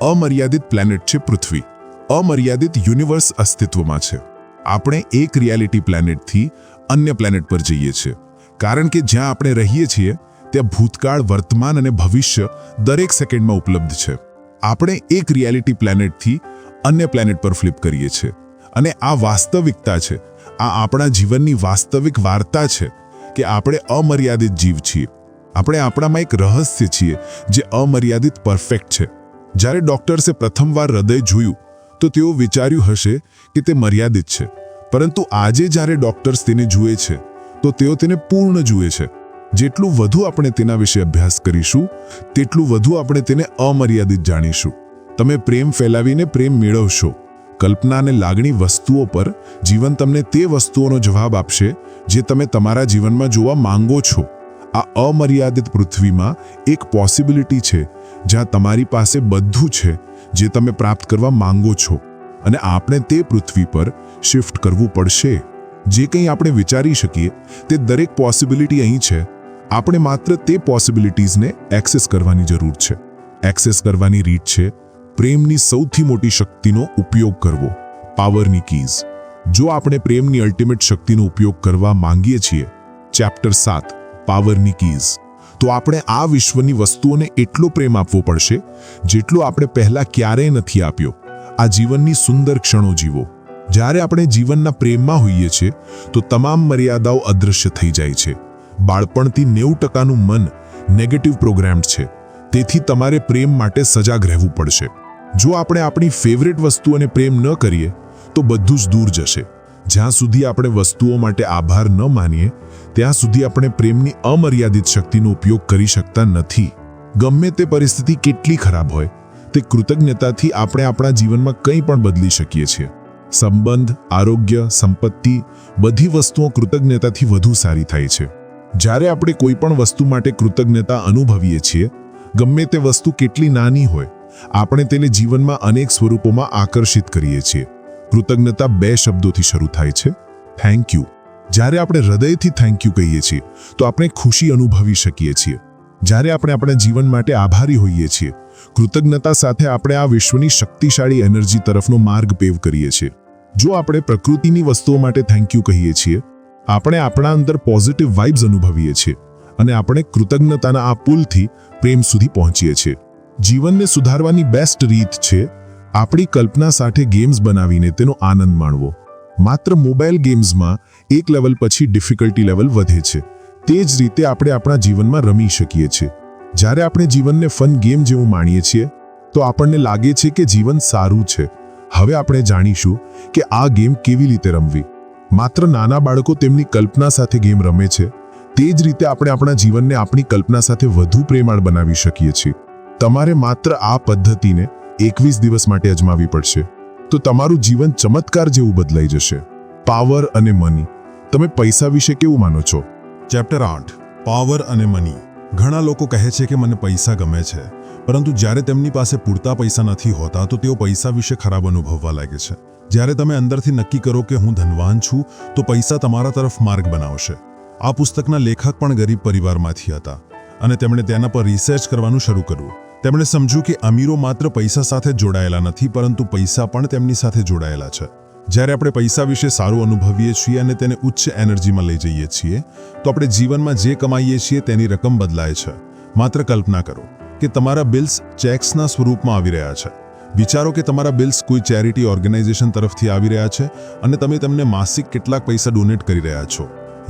અમર્યાદિત પ્લેનેટ છે પૃથ્વી, અમર્યાદિત યુનિવર્સ અસ્તિત્વમાં છે. આપણે એક રિયાલિટી પ્લેનેટથી અન્ય પ્લેનેટ પર જઈએ છીએ, કારણ કે જ્યાં આપણે રહીએ છીએ ત્યાં ભૂતકાળ, વર્તમાન અને ભવિષ્ય દરેક સેકન્ડમાં ઉપલબ્ધ છે. આપણે એક રિયાલિટી પ્લેનેટથી અન્ય પ્લેનેટ પર ફ્લિપ કરીએ છીએ અને આ વાસ્તવિકતા છે. આ આપણા જીવનની વાસ્તવિક વાર્તા છે કે આપણે અમર્યાદિત જીવ છીએ. આપણે આપણામાં એક રહસ્ય છીએ જે અમર્યાદિત પરફેક્ટ છે. જ્યારે ડોક્ટર્સે પ્રથમવાર હૃદય જોયું તો તેઓ વિચાર્યું હશે કે તે મર્યાદિત છે, પરંતુ આજે જ્યારે ડોક્ટર્સ તેને જુએ છે તો તેઓ તેને પૂર્ણ જુએ છે. જેટલું વધુ આપણે તેના વિશે અભ્યાસ કરીશું તેટલું વધુ આપણે તેને અમર્યાદિત જાણીશું. તમે પ્રેમ ફેલાવીને પ્રેમ મેળવશો. કલ્પના અને લાગણી વસ્તુઓ પર જીવન તમને તે વસ્તુઓનો જવાબ આપશે જે તમે તમારા જીવનમાં જોવા માંગો છો. આ અમર્યાદિત પૃથ્વીમાં એક પોસિબિલિટી છે જ્યાં તમારી પાસે બધું છે જે તમે પ્રાપ્ત કરવા માંગો છો, અને આપણે તે પૃથ્વી પર શિફ્ટ કરવું પડશે. જે કંઈ આપણે વિચારી શકીએ તે દરેક પોસિબિલિટી અહીં છે. આપણે માત્ર તે પોસિબિલિટીઝને એક્સેસ કરવાની જરૂર છે. એક્સેસ કરવાની રીત છે પ્રેમની સૌથી મોટી શક્તિનો ઉપયોગ કરવો, પાવરની કીઝ. જો આપણે પ્રેમની અલ્ટિમેટ શક્તિનો ઉપયોગ કરવા માંગીએ છીએ, ચેપ્ટર 7 પાવરની કીઝ, તો આપણે આ વિશ્વની વસ્તુઓને એટલો પ્રેમ આપવો પડશે જેટલો આપણે પહેલા ક્યારેય નથી આપ્યો. આ જીવનની સુંદર ક્ષણો જીવો. જ્યારે આપણે જીવનના પ્રેમમાં હોઈએ છીએ તો તમામ મર્યાદાઓ અદૃશ્ય થઈ જાય છે. બાળપણથી 90% મન નેગેટિવ પ્રોગ્રામ્ડ છે. તેથી તમારે પ્રેમ માટે સજાગ રહેવું પડશે. જો આપણે આપણી ફેવરેટ વસ્તુઓને પ્રેમ ન કરીએ તો બધું જ દૂર જશે. જ્યાં સુધી આપણે વસ્તુઓ માટે આભાર ન માનીએ ત્યાં સુધી આપણે પ્રેમની અમર્યાદિત શક્તિનો ઉપયોગ કરી શકતા નથી. ગમે તે પરિસ્થિતિ કેટલી ખરાબ હોય, તે કૃતજ્ઞતાથી આપણે આપણા જીવનમાં કંઈ પણ બદલી શકીએ છીએ. સંબંધ, આરોગ્ય, સંપત્તિ, બધી વસ્તુઓ કૃતજ્ઞતાથી વધુ સારી થાય છે. જ્યારે આપણે કોઈ પણ વસ્તુ માટે કૃતજ્ઞતા અનુભવીએ છીએ, ગમે તે વસ્તુ કેટલી નાની હોય, આપણે તેને જીવનમાં અનેક સ્વરૂપોમાં આકર્ષિત કરીએ છીએ. કૃતજ્ઞતા 2 શબ્દોથી શરૂ થાય છે, થેન્ક યુ. જ્યારે આપણે હૃદયથી થેન્ક યુ કહીએ છીએ તો આપણે ખુશી અનુભવી શકીએ છીએ. જ્યારે આપણે આપણા જીવન માટે આભારી હોઈએ છીએ, કૃતજ્ઞતા સાથે આપણે આ વિશ્વની શક્તિશાળી એનર્જી તરફનો માર્ગ પેવ કરીએ છીએ. જો આપણે પ્રકૃતિની વસ્તુઓ માટે થેન્ક યુ કહીએ છીએ, આપણે આપણા અંદર પોઝિટિવ વાઇબ્સ અનુભવીએ છીએ અને આપણે કૃતજ્ઞતાના આ પુલથી પ્રેમ સુધી પહોંચીએ છીએ. જીવનને સુધારવાની બેસ્ટ રીત છે આપણી કલ્પના સાથે ગેમ્સ બનાવીને તેનો આનંદ માણવો. માત્ર મોબાઈલ ગેમ્સમાં એક લેવલ પછી ડિફિકલ્ટી લેવલ વધે છે. તે જ રીતે આપણે આપણા જીવનમાં રમી શકીએ છીએ. જ્યારે આપણે જીવનને ફન ગેમ જેવું માણીએ છીએ તો આપણને લાગે છે કે જીવન સારું છે. હવે આપણે જાણીશું કે આ ગેમ કેવી રીતે રમવી. માત્ર નાના બાળકો તેમની કલ્પના સાથે ગેમ રમે છે, તે જ રીતે આપણે આપણા જીવનને આપણી કલ્પના સાથે વધુ પ્રેમાળ બનાવી શકીએ છીએ. તમારે માત્ર આ પદ્ધતિને 21 દિવસ માટે અજમાવવી પડશે, તો તમારું જીવન ચમત્કાર જેવું બદલાઈ જશે. પાવર અને મની. તમે પૈસા વિશે કેવું માનો છો? ચેપ્ટર 8 પાવર અને મની. ઘણા લોકો કહે છે કે મને પૈસા ગમે છે, પરંતુ જ્યારે તેમની પાસે પૂરતા પૈસા નથી હોતા તો તેઓ પૈસા વિશે ખરાબ અનુભવવા લાગે છે. જ્યારે તમે અંદરથી નક્કી કરો કે હું ધનવાન છું તો પૈસા તમારા તરફ માર્ગ બનાવશે. આ પુસ્તકના લેખક પણ ગરીબ પરિવારમાંથી હતા અને તેમણે તેના પર રિસર્ચ કરવાનું શરૂ કર્યું. તેમણે સમજ્યું કે અમીરો માત્ર પૈસા સાથે જોડાયેલા નથી, પરંતુ પૈસા પણ તેમની સાથે જોડાયેલા છે. જ્યારે આપણે પૈસા વિશે સારું અનુભવીએ છીએ અને તેને ઉચ્ચ એનર્જીમાં લઈ જઈએ છીએ તો આપણે જીવનમાં જે કમાઈએ છીએ તેની રકમ બદલાય છે. માત્ર કલ્પના કરો કે તમારા બિલ્સ ચેક્સના સ્વરૂપમાં આવી રહ્યા છે. વિચારો કે તમારા બિલ્સ કોઈ ચેરિટી ઓર્ગેનાઇઝેશન તરફથી આવી રહ્યા છે અને તમે તેમને માસિક કેટલાક પૈસા ડોનેટ કરી રહ્યા છો.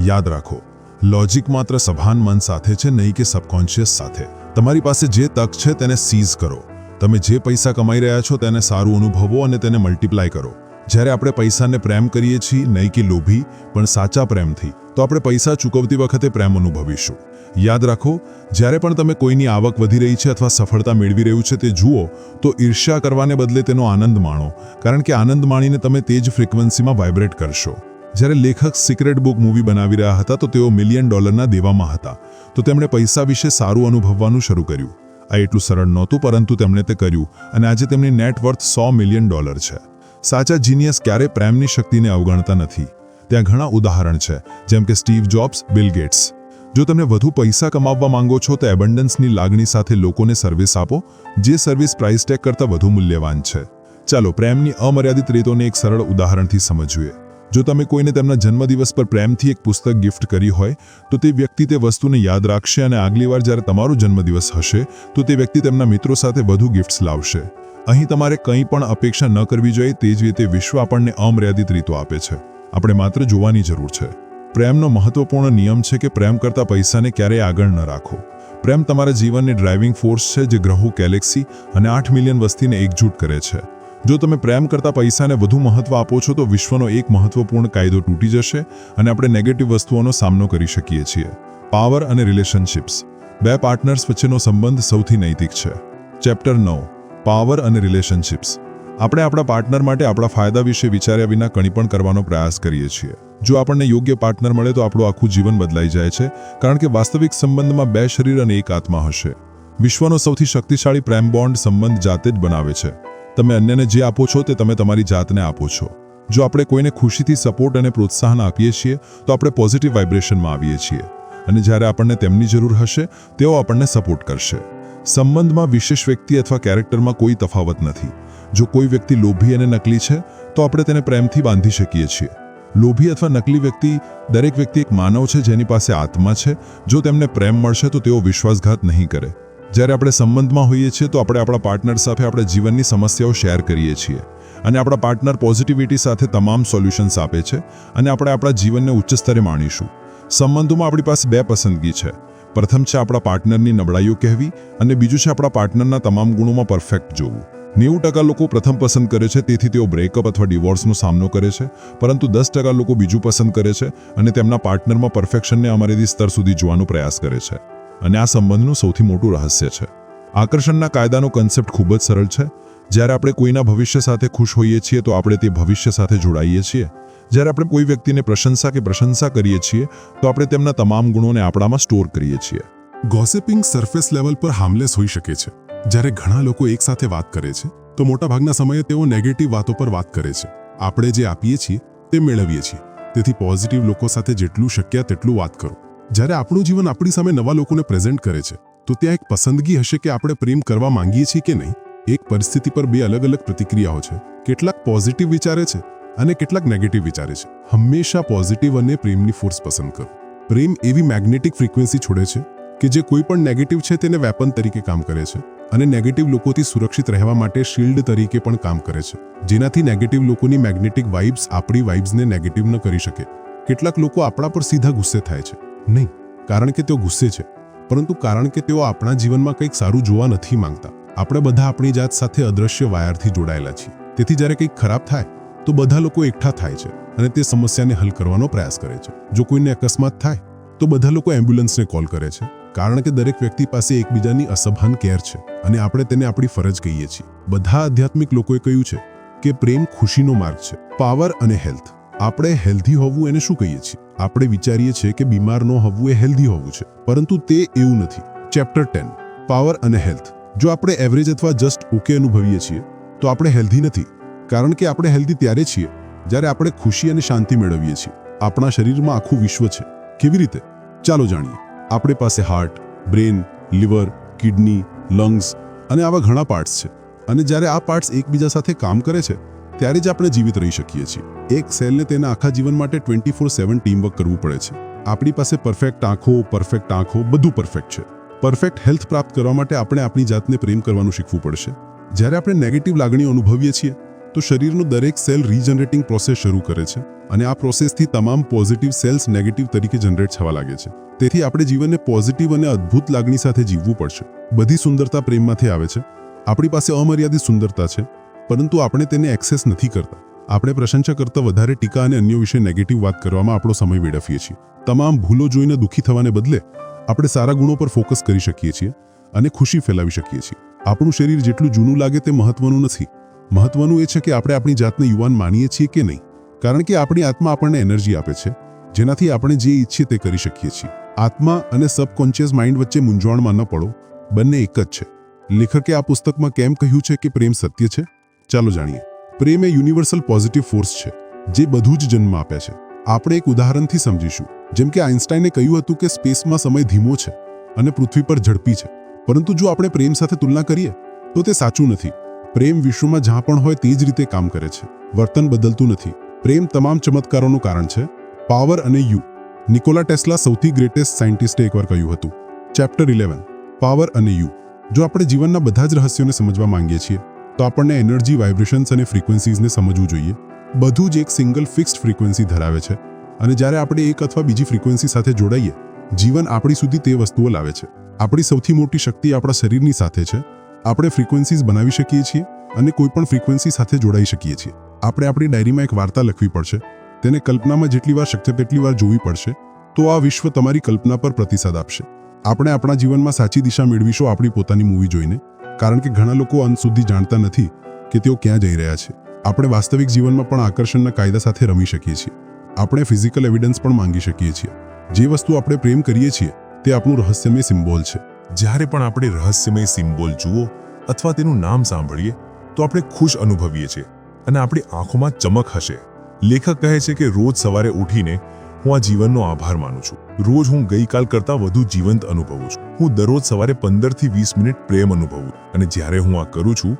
યાદ રાખો, લોજિક માત્ર સભાન મન સાથે છે, નહીં કે સબકોન્શિયસ સાથે. તમારી પાસે જે તક છે તેને સીઝ કરો. તમે જે પૈસા કમાઈ રહ્યા છો તેને સારું અનુભવો અને તેને મલ્ટીપ્લાય કરો. જ્યારે આપણે પૈસાને પ્રેમ કરીએ છીએ, નહીં કે લોભી પણ સાચા પ્રેમથી, તો આપણે પૈસા ચૂકવતી વખતે પ્રેમ અનુભવીશું. યાદ રાખો, જ્યારે પણ તમે કોઈની આવક વધી રહી છે અથવા સફળતા મેળવી રહ્યું છે તે જુઓ તો ઈર્ષ્યા કરવાને બદલે તેનો આનંદ માણો, કારણ કે આનંદ માણીને તમે તે જ ફ્રીક્વન્સીમાં વાઇબ્રેટ કરશો. જ્યારે લેખક સિક્રેટ બુક મૂવી બનાવી રહ્યા હતા તો તેઓ $1 મિલિયન દેવામાં હતા, તો તેમણે પૈસા વિશે સારું અનુભવવાનું શરૂ કર્યું. આ એટલું સરળ નહોતું, પરંતુ તેમણે તે કર્યું અને આજે તેમની નેટ વર્થ $100 મિલિયન છે. સાચા જીનિયસ ક્યારેય પ્રેમની શક્તિને અવગણતા નથી. ત્યાં ઘણા ઉદાહરણ છે, જેમ કે સ્ટીવ જોબ્સ, બિલ ગેટ્સ. જો તમે વધુ પૈસા કમાવવા માંગો છો તો એબન્ડન્સની લાગણી સાથે લોકોને સર્વિસ આપો, જે સર્વિસ પ્રાઇસ ટેગ કરતાં વધુ મૂલ્યવાન છે. ચાલો પ્રેમની અમર્યાદિત રીતોને એક સરળ ઉદાહરણથી સમજીએ. જો તમે કોઈને તેમના જન્મદિવસ પર પ્રેમથી એક પુસ્તક ગિફ્ટ કરી હોય તો તે વ્યક્તિ તે વસ્તુને યાદ રાખશે અને આગલી વાર જ્યારે તમારો જન્મદિવસ હશે તો તે વ્યક્તિ તેમના મિત્રો સાથે વધુ ગિફ્ટ્સ લાવશે. અહીં તમારે કંઈ પણ અપેક્ષા ન કરવી જોઈએ. તે જ રીતે વિશ્વ આપણને અમર્યાદિત રીતો આપે છે. આપણે માત્ર જોવાની જરૂર છે. પ્રેમનો મહત્વપૂર્ણ નિયમ છે કે પ્રેમ કરતા પૈસાને ક્યારેય આગળ ન રાખો. પ્રેમ તમારા જીવનની ડ્રાઇવિંગ ફોર્સ છે જે ગ્રહો, ગેલેક્સી અને 8 મિલિયન વસ્તીને એકજૂટ કરે છે. જો તમે પ્રેમ કરતા પૈસાને વધુ મહત્વ આપો છો તો વિશ્વનો એક મહત્વપૂર્ણ કાયદો તૂટી જશે અને આપણે નેગેટિવ વસ્તુઓનો સામનો કરી શકીએ છીએ. પાવર અને રિલેશનશિપ્સ. બે પાર્ટનર્સ વચ્ચેનો સંબંધ સૌથી નૈતિક છે. ચેપ્ટર 9. પાવર અને રિલેશનશિપ્સ. આપણે આપણા પાર્ટનર માટે આપણા ફાયદા વિશે વિચાર્યા વિના કંઈ પણ કરવાનો પ્રયાસ કરીએ છીએ. જો આપણને યોગ્ય પાર્ટનર મળે તો આપણું આખું જીવન બદલાઈ જાય છે, કારણ કે વાસ્તવિક સંબંધમાં 2 શરીર અને 1 આત્મા હશે. વિશ્વનો સૌથી શક્તિશાળી પ્રેમ બોન્ડ સંબંધ જાતે જ બનાવે છે. તમે અન્યને જે આપો છો તે તમે તમારી જાતને આપો છો. જો આપણે કોઈને ખુશીથી સપોર્ટ અને પ્રોત્સાહન આપીએ છીએ તો આપણે પોઝિટિવ વાઇબ્રેશનમાં આવીએ છીએ અને જ્યારે આપણને તેમની જરૂર હશે તેઓ આપણને સપોર્ટ કરશે. સંબંધમાં વિશેષ વ્યક્તિ અથવા કેરેક્ટરમાં કોઈ તફાવત નથી. જો કોઈ વ્યક્તિ લોભી અને નકલી છે તો આપણે તેને પ્રેમથી બાંધી શકીએ છીએ. લોભી અથવા નકલી વ્યક્તિ, દરેક વ્યક્તિ એક માનવ છે જેની પાસે આત્મા છે. જો તેમને પ્રેમ મળશે તો તેઓ વિશ્વાસઘાત નહીં કરે. જ્યારે આપણે સંબંધમાં હોઈએ છીએ તો આપણે આપણા પાર્ટનર સાથે આપણા જીવનની સમસ્યાઓ શેર કરીએ છીએ અને આપણા પાર્ટનર પોઝિટિવિટી સાથે તમામ સોલ્યુશન્સ આપે છે અને આપણે આપણા જીવનને ઉચ્ચ સ્તરે માણીશું. સંબંધોમાં આપણી પાસે 2 પસંદગી છે. પ્રથમ છે આપણા પાર્ટનરની નબળાઈઓ કહેવી અને બીજું છે આપણા પાર્ટનરના તમામ ગુણોમાં પરફેક્ટ જોવું. 90% લોકો પ્રથમ પસંદ કરે છે, તેથી તેઓ બ્રેકઅપ અથવા ડિવોર્સનો સામનો કરે છે, પરંતુ 10% લોકો બીજું પસંદ કરે છે અને તેમના પાર્ટનરમાં પરફેક્શનને અમર્યાદિત સ્તર સુધી જોવાનો પ્રયાસ કરે છે. અને આ સંબંધનું સૌથી મોટું રહસ્ય છે. આકર્ષણના કાયદાનો કન્સેપ્ટ ખૂબ જ સરળ છે. જ્યારે આપણે કોઈના ભવિષ્ય સાથે ખુશ હોઈએ છીએ તો આપણે તે ભવિષ્ય સાથે જોડાઈએ છીએ. જ્યારે આપણે કોઈ વ્યક્તિને પ્રશંસા કરીએ છીએ તો આપણે તેમના તમામ ગુણોને આપણામાં સ્ટોર કરીએ છીએ. ગોસિપિંગ સરફેસ લેવલ પર હાર્મલેસ હોઈ શકે છે. જ્યારે ઘણા લોકો એકસાથે વાત કરે છે તો મોટાભાગના સમયે તેઓ નેગેટિવ વાતો પર વાત કરે છે. આપણે જે આપીએ છીએ તે મેળવીએ છીએ. તેથી પોઝિટિવ લોકો સાથે જેટલું શક્ય તેટલું વાત કરો. જ્યારે આપણું જીવન આપણી સામે નવા લોકોને પ્રેઝન્ટ કરે છે તો ત્યાં એક પસંદગી હશે કે આપણે પ્રેમ કરવા માંગીએ છીએ કે નહીં. એક પરિસ્થિતિ પર 2 અલગ અલગ પ્રતિક્રિયાઓ છે. કેટલાક પોઝિટિવ વિચારે છે અને કેટલાક નેગેટિવ વિચારે છે. હંમેશા પોઝિટિવ અને પ્રેમની ફોર્સ પસંદ કરો. પ્રેમ એવી મેગ્નેટિક ફ્રીક્વન્સી છોડે છે કે જે કોઈ પણ નેગેટિવ છે તેને વેપન તરીકે કામ કરે છે અને નેગેટિવ લોકોથી સુરક્ષિત રહેવા માટે શિલ્ડ તરીકે પણ કામ કરે છે, જેનાથી નેગેટિવ લોકોની મેગ્નેટિક વાઇબ્સ આપણી વાઇબ્સને નેગેટિવ ન કરી શકે. કેટલાક લોકો આપણા પર સીધા ગુસ્સે થાય છે, નહીં કારણ કે તેઓ ગુસ્સે છે, પરંતુ કારણ કે તેઓ આપણા જીવનમાં કંઈક સારું જોવા નથી માંગતા. આપણે બધા આપણી જાત સાથે અદ્રશ્ય વાયરથી જોડાયેલા છીએ. તેથી જ્યારે કંઈક ખરાબ થાય તો બધા લોકો એકઠા થાય છે અને તે સમસ્યાને હલ કરવાનો પ્રયાસ કરે છે. જો કોઈને અકસ્માત થાય તો બધા લોકો એમ્બ્યુલન્સને કોલ કરે છે, કારણ કે દરેક વ્યક્તિ પાસે એકબીજાની અસભાન કેર છે અને આપણે તેને આપણી ફરજ કહીએ છીએ. બધા આધ્યાત્મિક લોકોએ કહ્યું છે કે પ્રેમ ખુશીનો માર્ગ છે. પાવર અને હેલ્થ. આપણે હેલ્ધી હોવું એને શું કહીએ છીએ? આપણે વિચારીએ છીએ કે બીમાર ન હોવું એ હેલ્ધી હોવું છે, પરંતુ તે એવું નથી. ચેપ્ટર 10. પાવર અને હેલ્થ. જો આપણે એવરેજ અથવા જસ્ટ ઓકે અનુભવીએ છીએ તો આપણે હેલ્ધી નથી, કારણ કે આપણે હેલ્ધી ત્યારે છીએ જ્યારે આપણે ખુશી અને શાંતિ મેળવીએ છીએ. આપણા શરીરમાં આખું વિશ્વ છે. કેવી રીતે? ચાલો જાણીએ. આપણી પાસે heart, brain, liver, kidney, lungs અને આવા ઘણા પાર્ટ્સ છે અને જ્યારે આ પાર્ટ્સ એકબીજા સાથે કામ કરે છે ત્યારે જ આપણે જીવિત રહી શકીએ છીએ. એક સેલને તેના આખા જીવન માટે 24/7 ટીમવર્ક કરવું પડે છે. આપણી પાસે પરફેક્ટ આંખો, બધું પરફેક્ટ છે. પરફેક્ટ હેલ્થ પ્રાપ્ત કરવા માટે આપણે આપણી જાતને પ્રેમ કરવાનું શીખવું પડશે. જ્યારે આપણે નેગેટિવ લાગણીઓ અનુભવીએ છીએ તો શરીરનો દરેક સેલ રીજનરેટિંગ પ્રોસેસ શરૂ કરે છે અને આ પ્રોસેસથી તમામ પોઝિટિવ સેલ્સ નેગેટિવ તરીકે જનરેટ થવા લાગે છે. તેથી આપણે જીવનને પોઝિટિવ અને અદ્ભુત લાગણી સાથે જીવવું પડશે. બધી સુંદરતા પ્રેમમાંથી આવે છે. આપણી પાસે અમર્યાદિત સુંદરતા છે, પરંતુ આપણે તેને એક્સેસ નથી કરતા. આપણે પ્રશંસા કરતાં વધારે ટીકા અને અન્યો વિશે નેગેટિવ વાત કરવામાં આપણો સમય વેડફીએ છીએ. તમામ ભૂલો જોઈને દુઃખી થવાને બદલે આપણે સારા ગુણો પર ફોકસ કરી શકીએ છીએ અને ખુશી ફેલાવી શકીએ છીએ. આપણું શરીર જેટલું જૂનું લાગે તે મહત્વનું નથી. મહત્વનું એ છે કે આપણે આપણી જાતને યુવાન માનીએ છીએ કે નહીં, કારણ કે આપણી આત્મા આપણને એનર્જી આપે છે, જેનાથી આપણે જે ઈચ્છીએ તે કરી શકીએ છીએ. આત્મા અને સબકોન્શિયસ માઇન્ડ વચ્ચે મૂંઝવણમાં ન પડો, બંને એક જ છે. લેખકે આ પુસ્તકમાં કેમ કહ્યું છે કે પ્રેમ સત્ય છે? ચાલો જાણીએ. પ્રેમ એ યુનિવર્સલ પોઝિટિવ ફોર્સ છે જે બધું જ જન્મ આપે છે. આપણે એક ઉદાહરણથી સમજીશું. જેમ કે આઇન્સ્ટાઈને કહ્યું હતું કે સ્પેસમાં સમય ધીમો છે અને પૃથ્વી પર ઝડપી છે, પરંતુ જો આપણે પ્રેમ સાથે તુલના કરીએ તો તે સાચું નથી. પ્રેમ વિશ્વમાં જ્યાં પણ હોય તે જ રીતે કામ કરે છે. વર્તન બદલતું નથી, પ્રેમ તમામ ચમત્કારોનું કારણ છે. પાવર અને યુ. નિકોલા ટેસ્લા સૌથી ગ્રેટેસ્ટ સાયન્ટિસ્ટે એકવાર કહ્યું હતું. ચેપ્ટર 11 પાવર અને યુ. જો આપણે જીવનના બધા જ રહસ્યોને સમજવા માંગીએ છીએ તો આપણને એનર્જી, વાઇબ્રેશન્સ અને ફ્રીક્વન્સીઝને સમજવું જોઈએ. બધું જ એક સિંગલ ફિક્સ્ડ ફ્રીક્વન્સી ધરાવે છે અને જ્યારે આપણે એક અથવા બીજી ફ્રીક્વન્સી સાથે જોડાઈએ, જીવન આપણી સુધી તે વસ્તુઓ લાવે છે. આપણી સૌથી મોટી શક્તિ આપણા શરીરની સાથે છે. આપણે ફ્રીક્વન્સીઝ બનાવી શકીએ છીએ અને કોઈ પણ ફ્રીક્વન્સી સાથે જોડાઈ શકીએ છીએ. આપણે આપણી ડાયરીમાં એક વાર્તા લખવી પડશે, તેને કલ્પનામાં જેટલી વાર શક્ય તેટલી વાર જોવી પડશે, તો આ વિશ્વ તમારી કલ્પના પર પ્રતિસાદ આપશે. આપણે આપણા જીવનમાં સાચી દિશા મેળવીશું આપણી પોતાની મૂવી જોઈને, કારણ કે ઘણા લોકો અંત સુધી જાણતા નથી કે તેઓ ક્યાં જઈ રહ્યા છે. આપણે વાસ્તવિક જીવનમાં પણ આકર્ષણના કાયદા સાથે રમી શકીએ છીએ. આપણે ફિઝિકલ એવિડન્સ પણ માંગી શકીએ છીએ. જે વસ્તુ આપણે પ્રેમ કરીએ છીએ તે આપણું રહસ્યમય સિમ્બોલ છે. જ્યારે પણ આપણે રહસ્યમય સિમ્બોલ જુઓ અથવા તેનું નામ સાંભળીએ તો આપણે ખુશ અનુભવીએ છીએ અને આપણી આંખોમાં ચમક હશે. લેખક કહે છે કે રોજ સવારે ઉઠીને હું આ જીવનનો આભાર માનું છું. રોજ હું ગઈકાલ કરતાં વધુ જીવંત અનુભવું છું. હું દરરોજ સવારે 15 થી 20 મિનિટ પ્રેમ અનુભવું અને જ્યારે હું આ કરું છું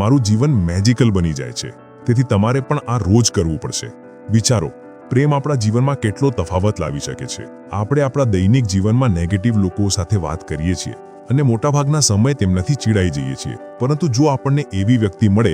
મારું જીવન મેજિકલ બની જાય છે. તેથી તમારે પણ આ રોજ કરવું પડશે. વિચારો, પ્રેમ આપણા જીવનમાં કેટલો તફાવત લાવી શકે છે. આપણે આપણા દૈનિક જીવનમાં નેગેટિવ લોકો સાથે વાત કરીએ છીએ અને મોટાભાગના સમય તેમનાથી ચીડાઈ જઈએ છીએ. પરંતુ જો આપણને એવી વ્યક્તિ મળે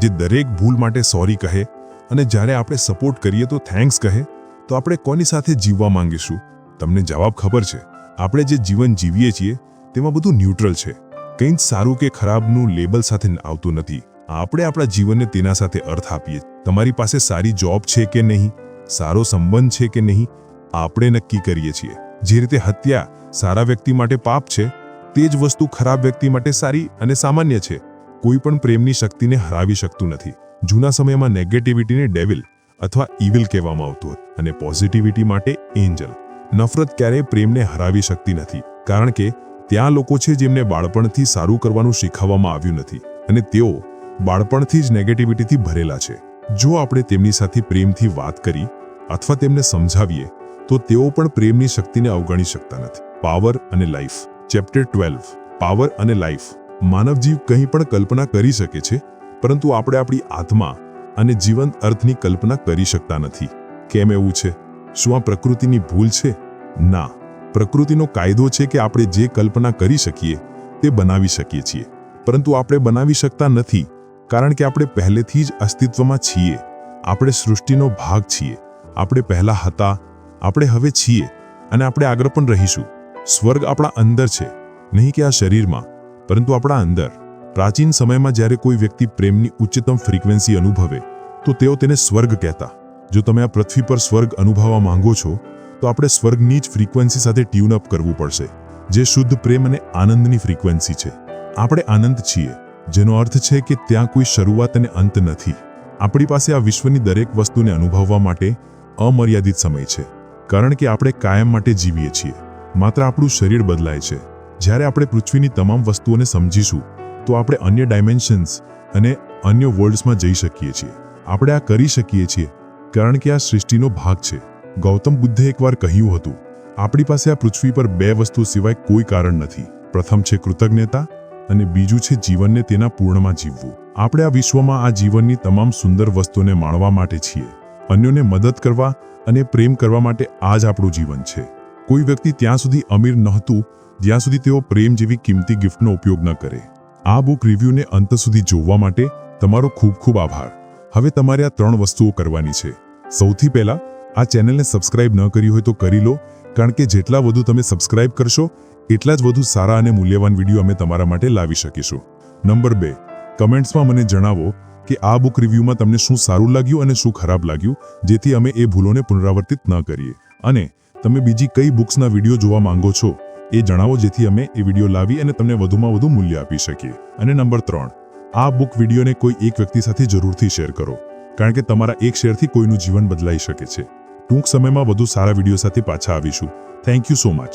જે દરેક ભૂલ માટે સોરી કહે અને જ્યારે આપણે સપોર્ટ કરીએ તો થેન્ક્સ કહે, તો આપણે કોની સાથે જીવવા માંગીશું? તમને જવાબ ખબર છે. આપણે જે જીવન જીવીએ છીએ તેમાં બધું ન્યુટ્રલ છે. કંઈ જ સારું કે ખરાબનું લેબલ સાથે આવતું નથી. આપણે આપણા જીવનને તેના સાથે અર્થ આપીએ. તમારી પાસે સારી જોબ છે કે નહીં, સારો સંબંધ છે કે નહીં, આપણે નક્કી કરીએ છીએ. જે રીતે હત્યા સારા વ્યક્તિ માટે પાપ છે, તે જ વસ્તુ ખરાબ વ્યક્તિ માટે સારી અને સામાન્ય છે. કોઈ પણ પ્રેમની શક્તિને હરાવી શકતું નથી. જૂના સમયમાં નેગેટિવિટીને ડેવિલ અથવા ઇવિલ કહેવામાં આવતું હતું અને પોઝિટિવિટી માટે એન્જલ. નફરત ક્યારેય પ્રેમને હરાવી શકતી નથી, કારણ કે ત્યાં લોકો છે જેમને બાળપણથી સારું કરવાનું શીખવવામાં આવ્યું નથી અને તેઓ બાળપણથી જ નેગેટિવિટીથી ભરેલા છે. જો આપણે તેમની સાથે પ્રેમથી વાત કરી અથવા તેમને સમજાવીએ તો તેઓ પણ પ્રેમની શક્તિને અવગણી શકતા નથી. પાવર અને લાઈફ. ચેપ્ટર 12 પાવર અને લાઈફ. માનવ જીવ કંઈ પણ કલ્પના કરી શકે છે, પરંતુ આપણે આપણી આત્મા અને જીવંત અર્થની કલ્પના કરી શકતા નથી. કેમ એવું છે? શું આ પ્રકૃતિની ભૂલ છે? ના, પ્રકૃતિનો કાયદો છે કે આપણે જે કલ્પના કરી શકીએ તે બનાવી શકીએ છીએ, પરંતુ આપણે બનાવી શકતા નથી કારણ કે આપણે પહેલેથી જ અસ્તિત્વમાં છીએ. આપણે સૃષ્ટિનો ભાગ છીએ. આપણે પહેલા હતા, આપણે હવે છીએ અને આપણે આગળ પણ રહીશું. સ્વર્ગ આપણા અંદર છે, નહીં કે આ શરીરમાં, પરંતુ આપણા અંદર. પ્રાચીન સમયમાં જ્યારે કોઈ વ્યક્તિ પ્રેમની ઉચ્ચતમ ફ્રીક્વન્સી અનુભવે તો તેઓ તેને સ્વર્ગ કહેતા. જો તમે આ પૃથ્વી પર સ્વર્ગ અનુભવવા માંગો છો તો આપણે સ્વર્ગની જ ફ્રીક્વન્સી સાથે ટ્યુન અપ કરવું પડશે, જે શુદ્ધ પ્રેમ અને આનંદની ફ્રીક્વન્સી છે. આપણે આનંદ છીએ, જેનો અર્થ છે કે ત્યાં કોઈ શરૂઆત અને અંત નથી. આપણી પાસે આ વિશ્વની દરેક વસ્તુને અનુભવવા માટે અમર્યાદિત સમય છે, કારણ કે આપણે કાયમ માટે જીવીએ છીએ. માત્ર આપણું શરીર બદલાય છે. જ્યારે આપણે પૃથ્વીની તમામ વસ્તુઓને સમજીશું તો આપણે અન્ય ડાયમેન્શન્સ અને અન્ય વર્લ્ડ્સમાં જઈ શકીએ છીએ. આપણે આ કરી શકીએ છીએ કારણ કે આ સૃષ્ટિનો ભાગ છે. ગૌતમ બુદ્ધે એકવાર કહ્યું હતું, આપણી પાસે આ પૃથ્વી પર બે વસ્તુ સિવાય કોઈ કારણ નથી. પ્રથમ છે કૃતજ્ઞતા અને બીજું છે જીવનને તેના પૂર્ણમાં જીવવું. આપણે આ વિશ્વમાં આ જીવનની તમામ સુંદર વસ્તુઓને માણવા માટે છીએ, અન્યોને મદદ કરવા અને પ્રેમ કરવા માટે. આ જ આપણું જીવન છે. કોઈ વ્યક્તિ ત્યાં સુધી અમીર નહોતું જ્યાં સુધી તેઓ પ્રેમ જેવી કિંમતી ગિફ્ટનો ઉપયોગ ન કરે. આ બુક રિવ્યૂને અંત સુધી જોવા માટે તમારો ખૂબ ખૂબ આભાર. હવે તમારે આ 3 વસ્તુઓ કરવાની છે. સૌથી પહેલા, આ ચેનલને સબસ્ક્રાઇબ ન કરી હોય તો કરી લો, કારણ કે જેટલા વધુ તમે સબસ્ક્રાઇબ કરશો એટલા જ વધુ સારા અને મૂલ્યવાન વિડીયો અમે તમારા માટે લાવી શકીશું. નંબર 2, કમેન્ટ્સમાં મને જણાવો કે આ બુક રિવ્યૂમાં તમને શું સારું લાગ્યું અને શું ખરાબ લાગ્યું, જેથી અમે એ ભૂલોને પુનરાવર્તિત ન કરીએ. અને તમે બીજી કઈ બુક્સના વિડીયો જોવા માંગો છો એ જણાવો, જેથી અમે એ વિડીયો લાવી અને તમને વધુમાં વધુ મૂલ્ય આપી શકીએ. અને નંબર 3, આ બુક વિડીયોને કોઈ એક વ્યક્તિ સાથે જરૂરથી શેર કરો, કારણ કે તમારા એક શેરથી કોઈનું જીવન બદલાઈ શકે છે. ટૂંક સમયમાં વધુ સારા વિડીયો સાથે પાછા આવીશું. Thank you so much.